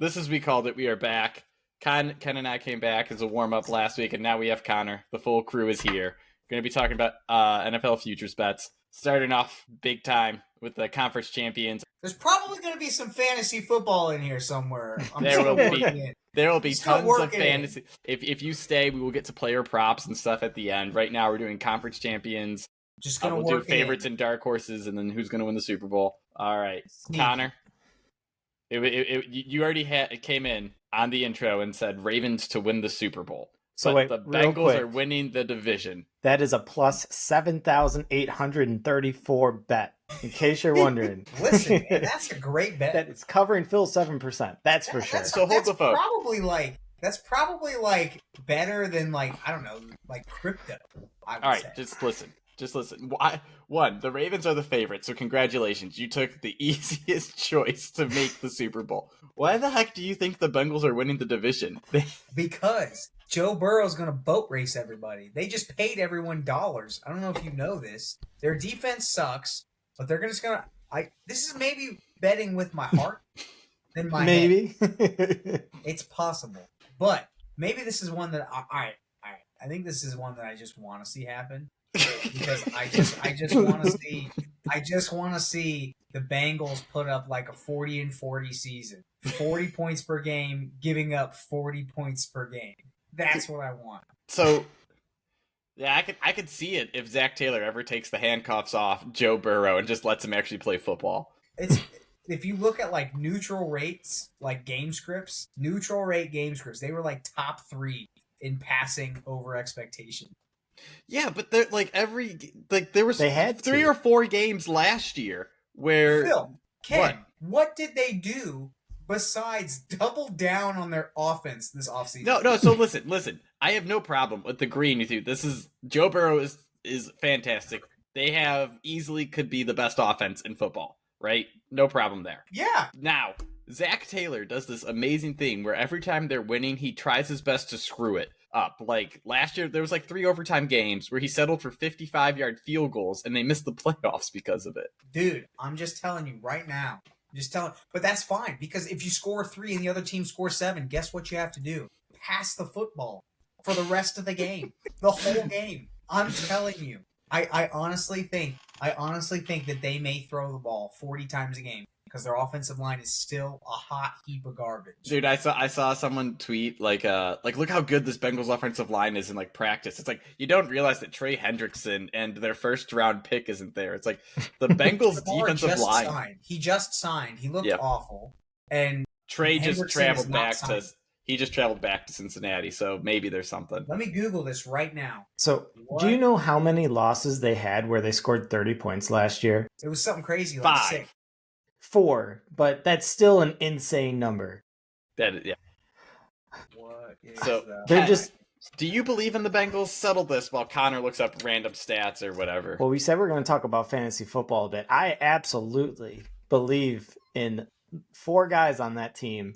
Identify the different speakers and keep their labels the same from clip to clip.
Speaker 1: This is We Called It. We are back. Ken and I came back as a warm up last week, and now we have Connor. The full crew is here. We're going to be talking about NFL futures bets. Starting off big time with the conference champions.
Speaker 2: There's probably going to be some fantasy football in here somewhere.
Speaker 1: There will be tons of fantasy. If you stay, we will get to player props and stuff at the end. Right now, we're doing conference champions.
Speaker 2: Just gonna
Speaker 1: we'll
Speaker 2: work
Speaker 1: do favorites and dark horses, and then who's going to win the Super Bowl. All right, Connor. You already came in on the intro and said Ravens to win the Super Bowl.
Speaker 3: So
Speaker 1: but
Speaker 3: wait,
Speaker 1: the Bengals are winning the division.
Speaker 3: That is a plus 7,834 bet. In case you're wondering.
Speaker 2: Listen, man, that's a great bet.
Speaker 3: That is covering Phil's 7%. That's for sure.
Speaker 1: So hold the phone.
Speaker 2: That's probably like better than I don't know, like crypto.
Speaker 1: All right, just listen. One, the Ravens are the favorite, so congratulations. You took the easiest choice to make the Super Bowl. Why the heck do you think the Bengals are winning the division?
Speaker 2: Because Joe Burrow's going to boat race everybody. They just paid everyone dollars. I don't know if you know this. Their defense sucks, but they're just going to... This is maybe betting with my heart than my
Speaker 3: head.
Speaker 2: It's possible. But maybe this is one that... All right. I think this is one that I just want to see happen. Because I just want to see the Bengals put up like a 40-40 season, 40 points per game, giving up 40 points per game. That's what I want.
Speaker 1: So, yeah, I could see it if Zach Taylor ever takes the handcuffs off Joe Burrow and just lets him actually play football.
Speaker 2: If you look at like neutral rates, like game scripts, they were like top 3 in passing over expectation.
Speaker 1: Yeah, but there was 3 or 4 games last year where
Speaker 2: Phil, Ken, what did they do besides double down on their offense this offseason?
Speaker 1: No. So listen. I have no problem with agreeing with you. This is Joe Burrow is fantastic. They have easily could be the best offense in football, right? No problem there.
Speaker 2: Yeah.
Speaker 1: Now, Zach Taylor does this amazing thing where every time they're winning, he tries his best to screw it up. Like last year, there was like 3 overtime games where he settled for 55-yard field goals and they missed the playoffs because of it.
Speaker 2: Dude, I'm just telling you right now. But that's fine because if you score 3 and the other team scores 7, guess what you have to do? Pass the football for the rest of the game, the whole game. I'm telling you. I honestly think that they may throw the ball 40 times a game because their offensive line is still a hot heap of garbage.
Speaker 1: Dude, I saw someone tweet like look how good this Bengals offensive line is in like practice. It's like you don't realize that Trey Hendrickson and their first round pick isn't there. It's like the Bengals defensive line.
Speaker 2: He just signed. He looked awful. And
Speaker 1: Trey just traveled back to Cincinnati, so maybe there's something.
Speaker 2: Let me Google this right now.
Speaker 3: So, do you know how many losses they had where they scored 30 points last year?
Speaker 2: It was something crazy, like
Speaker 1: 5.
Speaker 3: 4, but that's still an insane number.
Speaker 1: Yeah.
Speaker 2: What is
Speaker 3: they're just...
Speaker 1: Do you believe in the Bengals? Settle this while Connor looks up random stats or whatever.
Speaker 3: Well, we said we're going to talk about fantasy football a bit. I absolutely believe in 4 guys on that team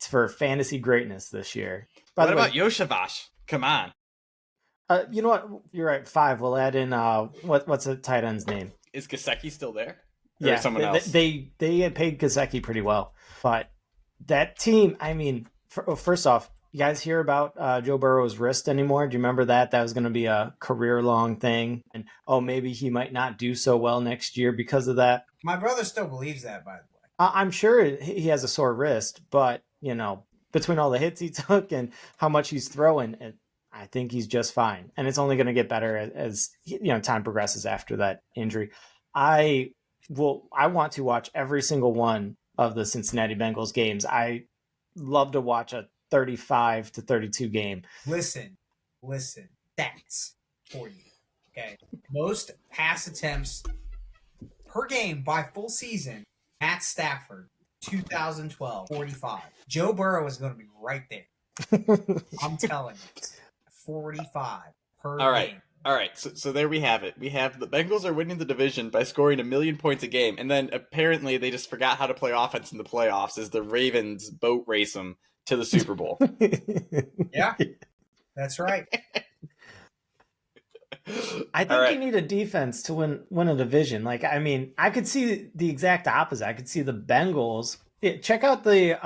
Speaker 3: for fantasy greatness this year.
Speaker 1: What about Yoshavash? Come on.
Speaker 3: You know what? You're right. 5. We'll add in what's the tight end's name?
Speaker 1: Is Gesicki still there?
Speaker 3: Yeah,
Speaker 1: someone else.
Speaker 3: They had paid Gesicki pretty well, but that team. I mean, first off, you guys hear about Joe Burrow's wrist anymore? Do you remember that? That was going to be a career-long thing, and maybe he might not do so well next year because of that.
Speaker 2: My brother still believes that, by the way.
Speaker 3: I'm sure he has a sore wrist, but between all the hits he took and how much he's throwing, I think he's just fine, and it's only going to get better as time progresses after that injury. I want to watch every single one of the Cincinnati Bengals games. I love to watch a 35-32 game.
Speaker 2: Listen, stats for you. Okay. Most pass attempts per game by full season, Matt Stafford, 2012, 45. Joe Burrow is going to be right there. I'm telling you. 45 per game.
Speaker 1: All right, so there we have it. We have the Bengals are winning the division by scoring 1,000,000 points a game, and then apparently they just forgot how to play offense in the playoffs as the Ravens boat race them to the Super Bowl.
Speaker 2: Yeah, that's right.
Speaker 3: I think you need a defense to win a division. I could see the exact opposite. I could see the Bengals. Check out the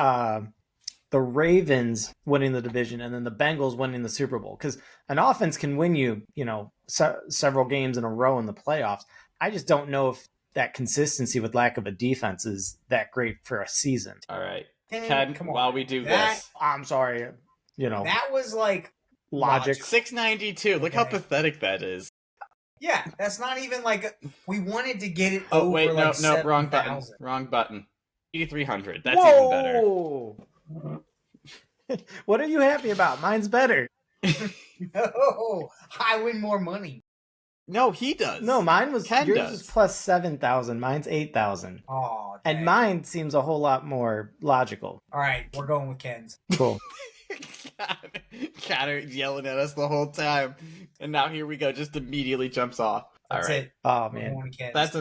Speaker 3: the Ravens winning the division and then the Bengals winning the Super Bowl. Because an offense can win you, several games in a row in the playoffs. I just don't know if that consistency with lack of a defense is that great for a season.
Speaker 1: All right.
Speaker 2: Ken,
Speaker 1: Ken,
Speaker 2: come on.
Speaker 1: while we do
Speaker 2: That-
Speaker 1: this,
Speaker 3: I'm sorry,
Speaker 2: That was like
Speaker 3: logic.
Speaker 1: 692. Look how
Speaker 2: Okay.
Speaker 1: pathetic that is.
Speaker 2: Yeah, that's not even like we wanted to get it
Speaker 1: Oh
Speaker 2: over
Speaker 1: wait,
Speaker 2: like
Speaker 1: no, wrong button.
Speaker 2: 7,000.
Speaker 1: Wrong button. 8300. That's even better.
Speaker 3: Whoa! What are you happy about? Mine's better.
Speaker 2: No, I win more money.
Speaker 1: No, he does.
Speaker 3: No, mine was
Speaker 1: Ken
Speaker 3: yours
Speaker 1: does.
Speaker 3: was plus 7,000. Mine's 8,000.
Speaker 2: Oh,
Speaker 3: And
Speaker 2: dang.
Speaker 3: mine seems a whole lot more logical.
Speaker 2: All right, we're going with Ken's.
Speaker 3: Cool.
Speaker 1: Connor yelling at us the whole time, and now here we go. Just immediately jumps off. All
Speaker 2: That's
Speaker 1: right,
Speaker 2: it.
Speaker 3: Oh
Speaker 2: We're
Speaker 3: man.
Speaker 2: going with Ken's.
Speaker 1: that's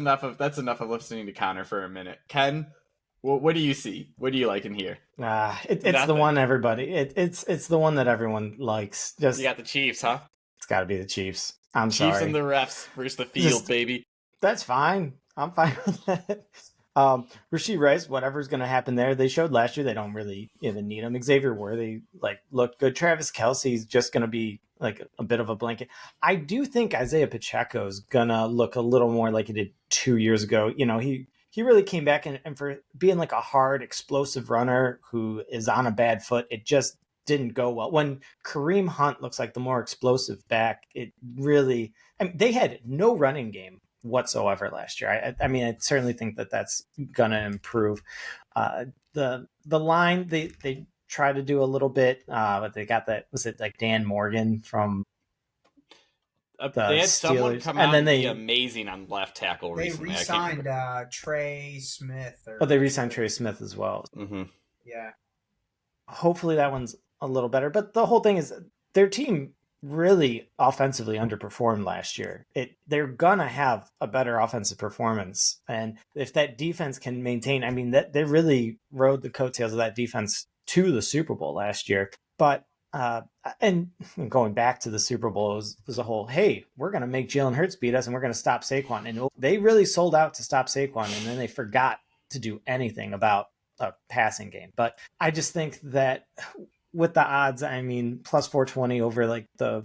Speaker 1: enough of listening to Connor for a minute. Ken, what do you see? What do you like in here?
Speaker 3: It's the
Speaker 1: Nothing.
Speaker 3: one everybody. It's the one that everyone likes. Just
Speaker 1: You got the Chiefs, huh?
Speaker 3: it's got to be the Chiefs. I'm
Speaker 1: Chiefs
Speaker 3: sorry.
Speaker 1: and the refs versus the field,
Speaker 3: Just-
Speaker 1: baby.
Speaker 3: That's fine. I'm fine with that. Rasheed Rice, whatever's going to happen there. They showed last year they don't really even need him. Xavier Worthy, looked good. Travis Kelce's just going to be like a bit of a blanket. I do think Isaiah Pacheco's going to look a little more like he did 2 years ago. He really came back and for being like a hard, explosive runner who is on a bad foot, it just didn't go well. When Kareem Hunt looks like the more explosive back, it really, they had no running game whatsoever last year. I certainly think that that's gonna improve. The line they try to do a little bit, but they got that, was it like Dan Morgan from
Speaker 1: They had someone
Speaker 3: Steelers,
Speaker 1: come
Speaker 3: and
Speaker 1: out
Speaker 3: then
Speaker 1: and
Speaker 3: they-
Speaker 1: be amazing on left tackle
Speaker 2: They
Speaker 1: recently.
Speaker 2: re-signed Trey Smith.
Speaker 3: they re-signed Trey Smith as well.
Speaker 1: Mm-hmm.
Speaker 2: Yeah.
Speaker 3: Hopefully that one's a little better. But the whole thing is their team really offensively underperformed last year. They're gonna have a better offensive performance, and if that defense can maintain, that they really rode the coattails of that defense to the Super Bowl last year. But and going back to the Super Bowl was a whole, hey, we're gonna make Jalen Hurts beat us, and we're gonna stop Saquon, and they really sold out to stop Saquon, and then they forgot to do anything about a passing game. But I just think that with the odds, plus 420 over like the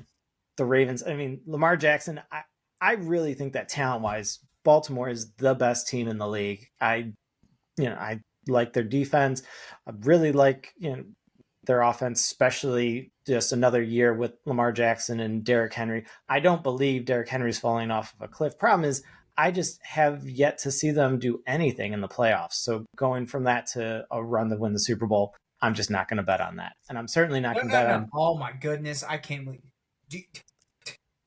Speaker 3: Ravens. Lamar Jackson, I really think that talent wise, Baltimore is the best team in the league. I like their defense. I really like, their offense, especially just another year with Lamar Jackson and Derrick Henry. I don't believe Derrick Henry's falling off of a cliff. Problem is, I just have yet to see them do anything in the playoffs. So going from that to a run that win the Super Bowl, I'm just not going to bet on that. And I'm certainly not going to bet on.
Speaker 2: Oh my goodness, I can't believe.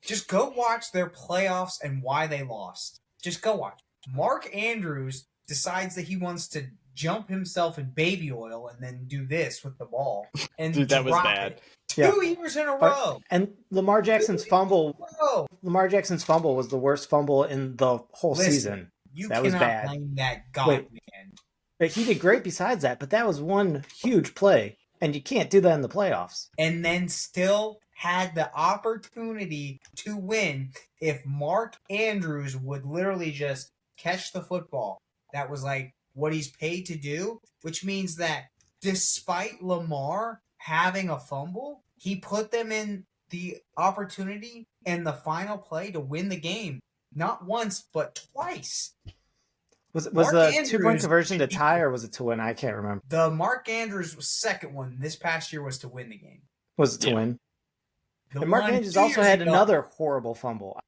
Speaker 2: Just go watch their playoffs and why they lost. Just go watch. Mark Andrews decides that he wants to jump himself in baby oil and then do this with the ball. And
Speaker 1: Dude, that was
Speaker 2: drop
Speaker 1: bad.
Speaker 2: it. 2 years in a row.
Speaker 3: And Lamar Jackson's fumble.
Speaker 2: Bro,
Speaker 3: Lamar Jackson's fumble was the worst fumble in the whole
Speaker 2: Listen,
Speaker 3: season.
Speaker 2: you
Speaker 3: That
Speaker 2: cannot
Speaker 3: was bad.
Speaker 2: blame that God
Speaker 3: Wait.
Speaker 2: man.
Speaker 3: But he did great besides that. But that was one huge play, and you can't do that in the playoffs.
Speaker 2: And then still had the opportunity to win if Mark Andrews would literally just catch the football. That was like what he's paid to do, which means that despite Lamar having a fumble, he put them in the opportunity and the final play to win the game. Not once, but twice.
Speaker 3: Was
Speaker 2: Mark
Speaker 3: the
Speaker 2: Andrews-
Speaker 3: 2-point conversion to tie, or was it to win? I can't remember.
Speaker 2: The Mark Andrews second one this past year was to win the game.
Speaker 3: Was it to
Speaker 1: Yeah.
Speaker 3: win?
Speaker 2: The
Speaker 3: And Mark
Speaker 2: one
Speaker 3: Andrews
Speaker 2: 2
Speaker 3: also
Speaker 2: years
Speaker 3: had
Speaker 2: ago-
Speaker 3: another horrible fumble.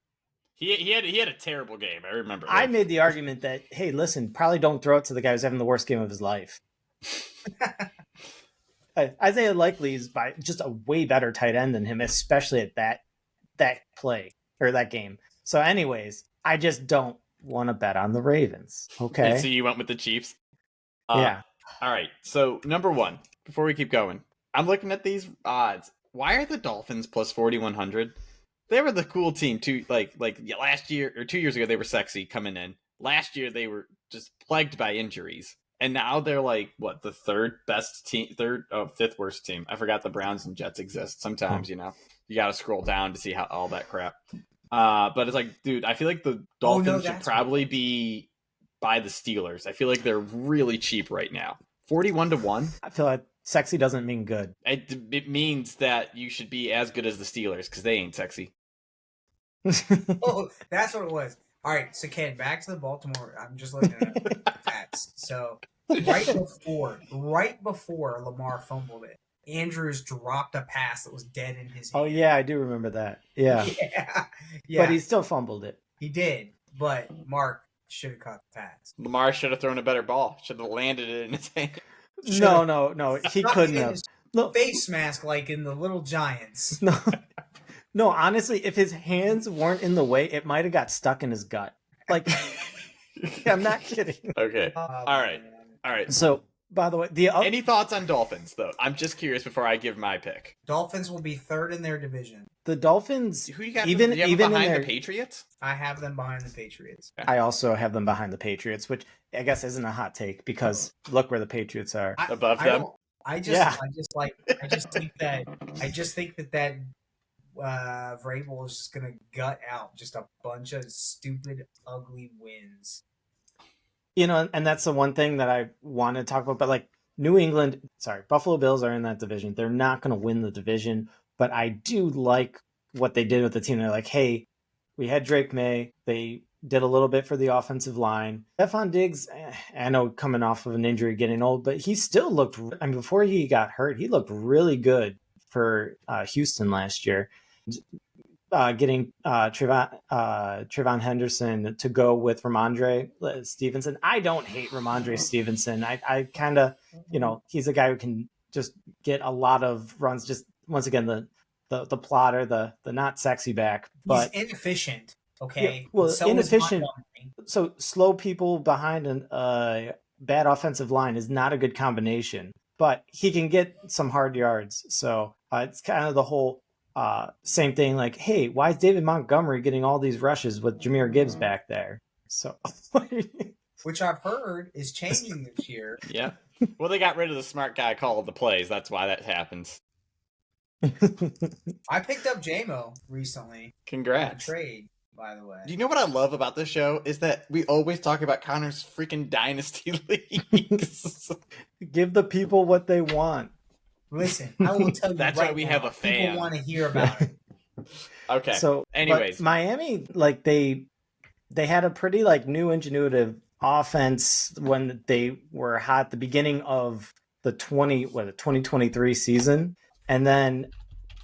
Speaker 1: He had a terrible game. I remember.
Speaker 3: I made the argument that, hey, listen, probably don't throw it to the guy who's having the worst game of his life. Isaiah Likely is by just a way better tight end than him, especially at that play or that game. So, anyways, I just don't want to bet on the Ravens. Okay.
Speaker 1: So you went with the Chiefs.
Speaker 3: Yeah.
Speaker 1: All right. So number one, before we keep going, I'm looking at these odds. Why are the Dolphins plus 4,100? They were the cool team too. Like last year or 2 years ago, they were sexy coming in. Last year, they were just plagued by injuries. And now they're like, what, the fifth worst team. I forgot the Browns and Jets exist. Sometimes, you got to scroll down to see how all that crap. But it's like, dude, I feel like the Dolphins should probably be by the Steelers. I feel like they're really cheap right now. 41-1.
Speaker 3: I feel like Sexy doesn't mean good.
Speaker 1: It means that you should be as good as the Steelers because they ain't sexy.
Speaker 2: Oh, that's what it was. All right, so Ken, back to the Baltimore. I'm just looking at stats. So right before Lamar fumbled it, Andrews dropped a pass that was dead in his hand.
Speaker 3: Oh yeah, I do remember that. Yeah.
Speaker 2: yeah.
Speaker 3: But he still fumbled it.
Speaker 2: He did, but Mark should have caught the pass.
Speaker 1: Lamar should have thrown a better ball. Should have landed it in his hand.
Speaker 3: No. He
Speaker 2: Not
Speaker 3: couldn't
Speaker 2: in
Speaker 3: have.
Speaker 2: his
Speaker 3: No,
Speaker 2: face mask like in the Little Giants.
Speaker 3: no. Honestly, if his hands weren't in the way, it might have got stuck in his gut. Like, I'm not kidding.
Speaker 1: Okay.
Speaker 2: All
Speaker 1: right.
Speaker 3: So, by the way,
Speaker 1: Any thoughts on Dolphins, though? I'm just curious before I give my pick.
Speaker 2: Dolphins will be third in their division.
Speaker 3: the Dolphins,
Speaker 1: Who you got?
Speaker 3: even
Speaker 1: do you have
Speaker 3: even
Speaker 1: them
Speaker 3: in
Speaker 1: behind
Speaker 3: their,
Speaker 1: the Patriots?
Speaker 2: I have them behind the Patriots.
Speaker 3: I also have them behind the Patriots, which I guess isn't a hot take because look where the Patriots are.
Speaker 1: Above them?
Speaker 2: I just think that Vrabel is just gonna gut out just a bunch of stupid, ugly wins.
Speaker 3: And that's the one thing that I want to talk about. But like Buffalo Bills are in that division. They're not going to win the division, but I do like what they did with the team. They're like, hey, we had Drake May. They did a little bit for the offensive line. Stephon Diggs, I know coming off of an injury, getting old, but he still looked, before he got hurt, he looked really good for Houston last year. Getting Trevon Henderson to go with Ramondre Stevenson. I don't hate Ramondre Stevenson. I kind of, he's a guy who can just get a lot of runs. Just once again, the plotter, the not sexy back, but
Speaker 2: he's inefficient. Okay,
Speaker 3: yeah, well,
Speaker 2: so
Speaker 3: inefficient. So slow people behind a bad offensive line is not a good combination, but he can get some hard yards. So it's kind of the whole. Same thing, like, hey, why is David Montgomery getting all these rushes with Jahmyr Gibbs back there? So,
Speaker 2: which I've heard is changing this year.
Speaker 1: Yeah. Well, they got rid of the smart guy calling the plays. That's why that happens.
Speaker 2: I picked up JMO recently.
Speaker 1: Congrats.
Speaker 2: Trade, by the way.
Speaker 1: Do you know what I love about this show is that we always talk about Connor's freaking dynasty leagues.
Speaker 3: Give the people what they want.
Speaker 2: Listen, I will tell you.
Speaker 1: That's
Speaker 2: right
Speaker 1: why we
Speaker 2: now,
Speaker 1: have a fan.
Speaker 2: People want to hear about it.
Speaker 1: Okay.
Speaker 3: So,
Speaker 1: anyways,
Speaker 3: Miami, like they had a pretty like new ingenuitive offense when they were hot at the beginning of the 2023 season, and then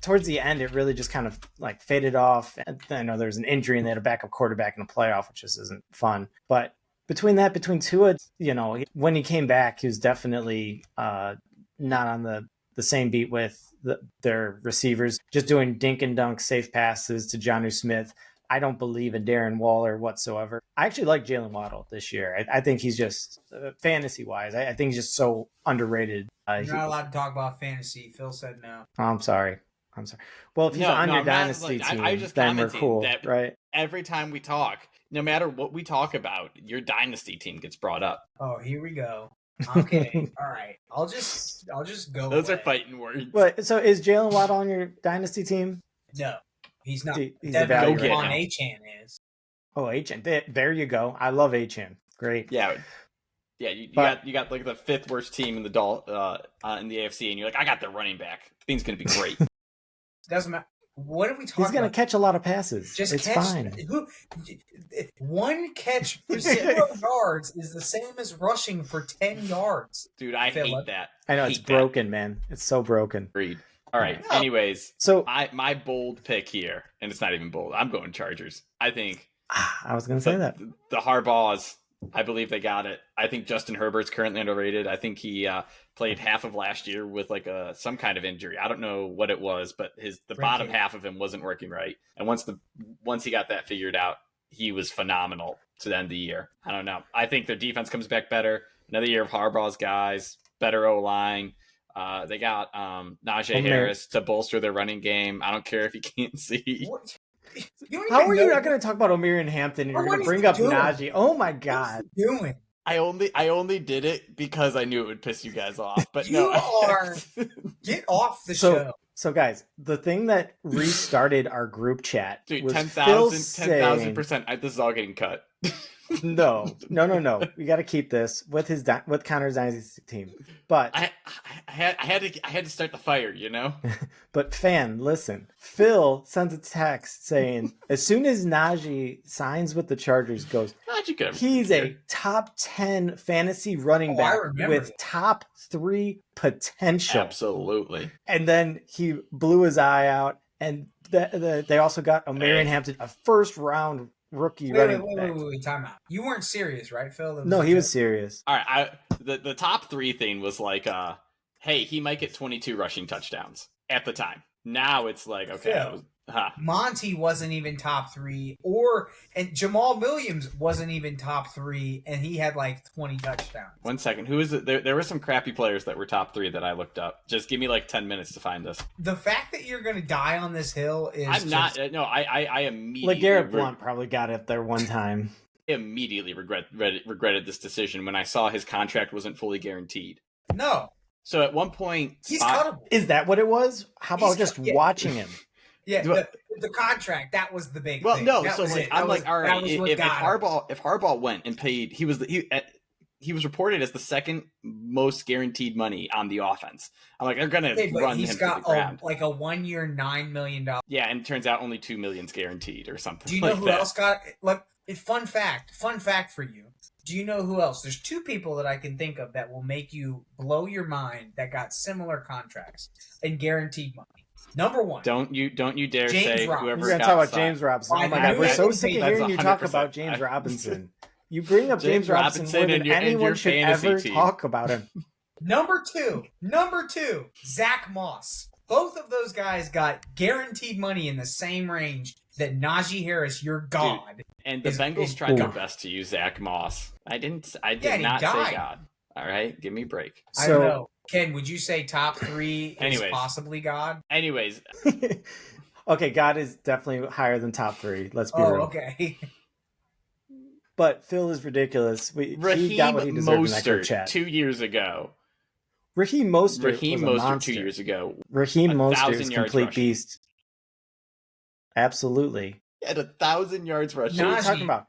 Speaker 3: towards the end, it really just kind of like faded off. And I know there's an injury and they had a backup quarterback in the playoff, which just isn't fun. But between Tua, when he came back, he was definitely not on the same beat with their receivers, just doing dink and dunk safe passes to Jonnu Smith. I don't believe in Darren Waller whatsoever. I actually like Jalen Waddle this year. I think he's just fantasy-wise. I think he's just so underrated.
Speaker 2: You're not allowed to talk about fantasy. Phil said no.
Speaker 3: I'm sorry. Well, if he's on your dynasty team,
Speaker 1: I just
Speaker 3: then we're cool,
Speaker 1: that
Speaker 3: right?
Speaker 1: Every time we talk, no matter what we talk about, your dynasty team gets brought up.
Speaker 2: Oh, here we go. Okay, all right. I'll just go.
Speaker 1: Those
Speaker 2: away.
Speaker 1: are fighting words.
Speaker 3: But so is Jalen Waddle on your dynasty team?
Speaker 2: No, he's not.
Speaker 3: He's a value.
Speaker 1: Go get
Speaker 2: on
Speaker 1: him.
Speaker 2: Achan is.
Speaker 3: Oh, Achan. There you go. I love Achan. Great.
Speaker 1: Yeah. You got like the fifth worst team in the AFC, and you're like, I got their running back. Thing's gonna be great.
Speaker 2: Doesn't matter. What are we talking about?
Speaker 3: He's gonna catch a lot of passes. It's fine.
Speaker 2: One catch for 0 yards is the same as rushing for 10 yards.
Speaker 1: Dude, I hate that.
Speaker 3: I know, it's broken, man. It's so broken.
Speaker 1: Agreed. All right. Anyways,
Speaker 3: so
Speaker 1: my bold pick here, and it's not even bold. I'm going Chargers. I think.
Speaker 3: I was gonna say that
Speaker 1: the Harbaughs. I believe they got it. I think Justin Herbert's currently underrated. I think he played half of last year with like some kind of injury. I don't know what it was, but the bottom half of him wasn't working right. And once he got that figured out, he was phenomenal to the end of the year. I don't know. I think their defense comes back better. Another year of Harbaugh's guys, better O-line. They got Najee Harris to bolster their running game. I don't care if you can't see.
Speaker 2: What?
Speaker 3: How are you not going to talk about Omarion Hampton and you're going to bring up Najee? Oh my God.
Speaker 2: What are you doing?
Speaker 1: I only did it because I knew it would piss you guys off. But
Speaker 2: Get off the show.
Speaker 3: So guys, the thing that restarted our group chat,
Speaker 1: dude,
Speaker 3: was
Speaker 1: 10,000%. This is all getting cut.
Speaker 3: No. We got to keep this with with Connor's dynasty team. But
Speaker 1: I had to start the fire, you know.
Speaker 3: But listen. Phil sends a text saying as soon as Najee signs with the Chargers, goes, he's a top 10 fantasy running back with top 3 potential.
Speaker 1: Absolutely.
Speaker 3: And then he blew his eye out, and they also got Marion Hampton, a first round rookie running back.
Speaker 2: Wait, time out. You weren't serious, right, Phil?
Speaker 3: No, he was serious.
Speaker 1: All right, the top 3 thing was like, hey, he might get 22 rushing touchdowns at the time. Now it's like, okay,
Speaker 2: Phil, Monty wasn't even top 3, and Jamal Williams wasn't even top 3, and he had like 20 touchdowns.
Speaker 1: 1 second, who is it? There were some crappy players that were top 3 that I looked up. Just give me like 10 minutes to find this.
Speaker 2: The fact that you're going to die on this hill is
Speaker 3: I
Speaker 1: immediately
Speaker 3: LeGarrette Blount probably got it there one time.
Speaker 1: Immediately regretted this decision when I saw his contract wasn't fully guaranteed.
Speaker 2: No.
Speaker 1: So at one point,
Speaker 2: he's cuttable.
Speaker 3: Is that what it was? How about watching him?
Speaker 2: Yeah, the contract, that was the big thing.
Speaker 1: Well, no, so like, I'm like, all right, if Harbaugh went and paid, he was reported as the second most guaranteed money on the offense. I'm like, they're gonna run him to the ground.
Speaker 2: Like a 1 year, $9 million.
Speaker 1: Yeah, and it turns out only $2 million's guaranteed or something.
Speaker 2: Do you know who else got? Like, fun fact for you. Do you know who else? There's 2 people that I can think of that will make you blow your mind that got similar contracts and guaranteed money. Number 1.
Speaker 1: Don't you dare
Speaker 2: James
Speaker 1: say
Speaker 2: Robinson.
Speaker 1: whoever.
Speaker 3: We're gonna talk about James Robinson. Oh my god, we're so sick of hearing you talk about James Robinson. You bring up James Robinson more than anyone should ever talk about him.
Speaker 2: Number two, Zach Moss. Both of those guys got guaranteed money in the same range that Najee Harris, your god.
Speaker 1: Dude, and the Bengals tried their best to use Zach Moss. I did not say god. All right, give me a break.
Speaker 2: I don't know. Ken, would you say top 3 is possibly God?
Speaker 1: Anyways.
Speaker 3: Okay, God is definitely higher than top 3. Let's be real.
Speaker 2: Okay.
Speaker 3: But Phil is ridiculous.
Speaker 1: He got what he deserved in that group chat. 2 years ago.
Speaker 3: Raheem Mostert
Speaker 1: 2 years ago.
Speaker 3: Raheem Mostert is a complete beast. Absolutely.
Speaker 1: He had 1,000 yards rushing.
Speaker 3: What are you talking about?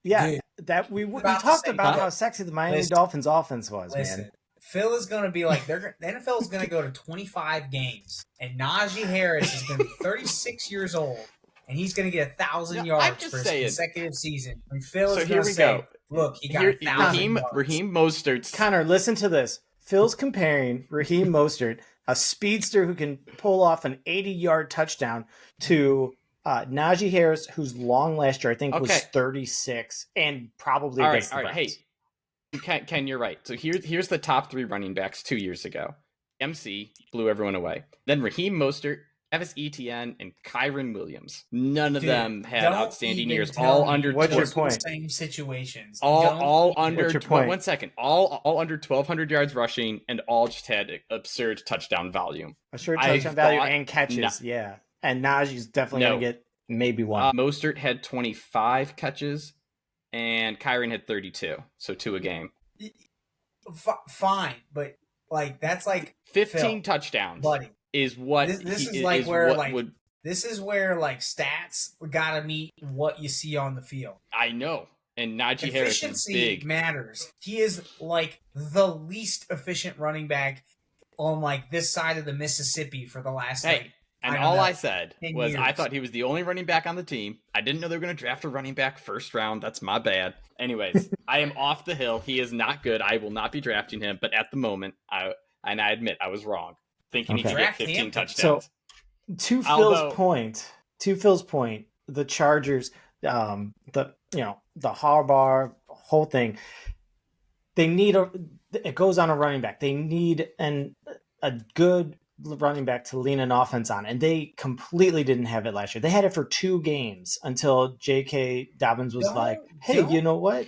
Speaker 3: Yeah, dude, that we talked about how sexy the Miami Dolphins offense was, man.
Speaker 2: Phil is going to be like, the NFL is going to go to 25 games, and Najee Harris is going to be 36 years old, and he's going to get 1,000 yards for his consecutive season. And Phil is going to say, look, he got 1,000 yards.
Speaker 1: Raheem Mostert's...
Speaker 3: Connor, listen to this. Phil's comparing Raheem Mostert, a speedster who can pull off an 80-yard touchdown, to Najee Harris, whose long last year, I think, was 36, and probably against the Browns.
Speaker 1: Hey. Ken, you're right. So here's the top 3 running backs 2 years ago. MC blew everyone away. Then Raheem Mostert, Travis Etienne, and Kyren Williams. None of them had outstanding years. All under.
Speaker 3: What's your point?
Speaker 2: Same situations.
Speaker 1: All under. 1 second. All under 1,200 yards rushing, and all just had absurd touchdown volume.
Speaker 3: Absurd touchdown value and catches. Yeah, and Najee's definitely gonna get maybe 1.
Speaker 1: Mostert had 25 catches. And Kyren had 32, so 2 a game.
Speaker 2: Fine, but like that's like
Speaker 1: 15 touchdowns, buddy. Is what
Speaker 2: this is like where like this is where like stats gotta meet what you see on the field.
Speaker 1: I know, and Najee Harris is big.
Speaker 2: Matters. He is like the least efficient running back on like this side of the Mississippi for the last.
Speaker 1: And I said was years. I thought he was the only running back on the team. I didn't know they were going to draft a running back first round. That's my bad. Anyways, I am off the hill. He is not good. I will not be drafting him. But at the moment, I admit I was wrong, thinking he could get 15 touchdowns.
Speaker 3: So, to Phil's point, the Chargers, the Harbaugh whole thing, they need it goes on a running back. They need a good running back to lean an offense on, and they completely didn't have it last year. They had it for 2 games until J.K. Dobbins was hey, you know what?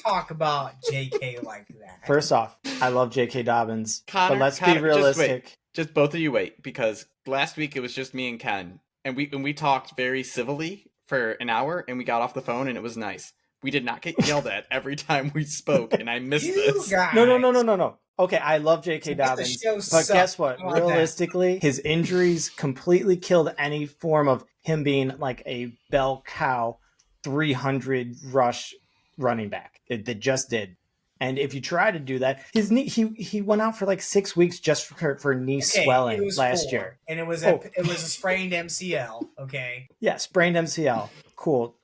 Speaker 2: Talk about J.K. like that.
Speaker 3: First off, I love J.K. Dobbins,
Speaker 1: Connor,
Speaker 3: but let's be realistic.
Speaker 1: Just both of you wait, because last week it was just me and Ken, and we talked very civilly for an hour, and we got off the phone, and it was nice. We did not get yelled at every time we spoke, and I missed this.
Speaker 3: No. Okay, I love J.K. Dobbins, but guess what? Realistically, his injuries completely killed any form of him being like a bell cow 300 rush running back that just did. And if you try to do that, his knee, he went out for like 6 weeks just for knee swelling last year.
Speaker 2: And it was a sprained MCL. Okay.
Speaker 3: Yeah, sprained MCL. Cool.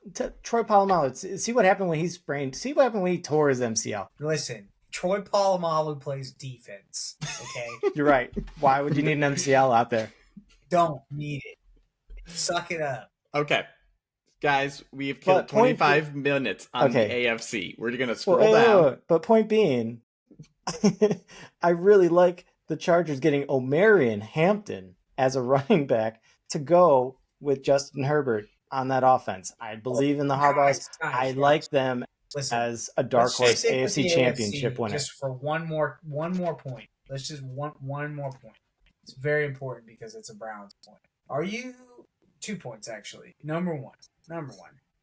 Speaker 3: Troy Polamalu, see what happened when he sprained. See what happened when he tore his MCL.
Speaker 2: Listen, Troy Polamalu plays defense. Okay.
Speaker 3: You're right. Why would you need an MCL out there?
Speaker 2: Don't need it. Suck it up.
Speaker 1: Okay. Guys, we've killed 25 minutes on the AFC. We're going to scroll down.
Speaker 3: But point being, I really like the Chargers getting Omarion Hampton as a running back to go with Justin Herbert on that offense. I believe in the Harbaughs. I like them as a dark horse AFC championship winner.
Speaker 2: Just for one more point. Let's just one more point. It's very important because it's a Browns point. Are you 2 points actually? Number one,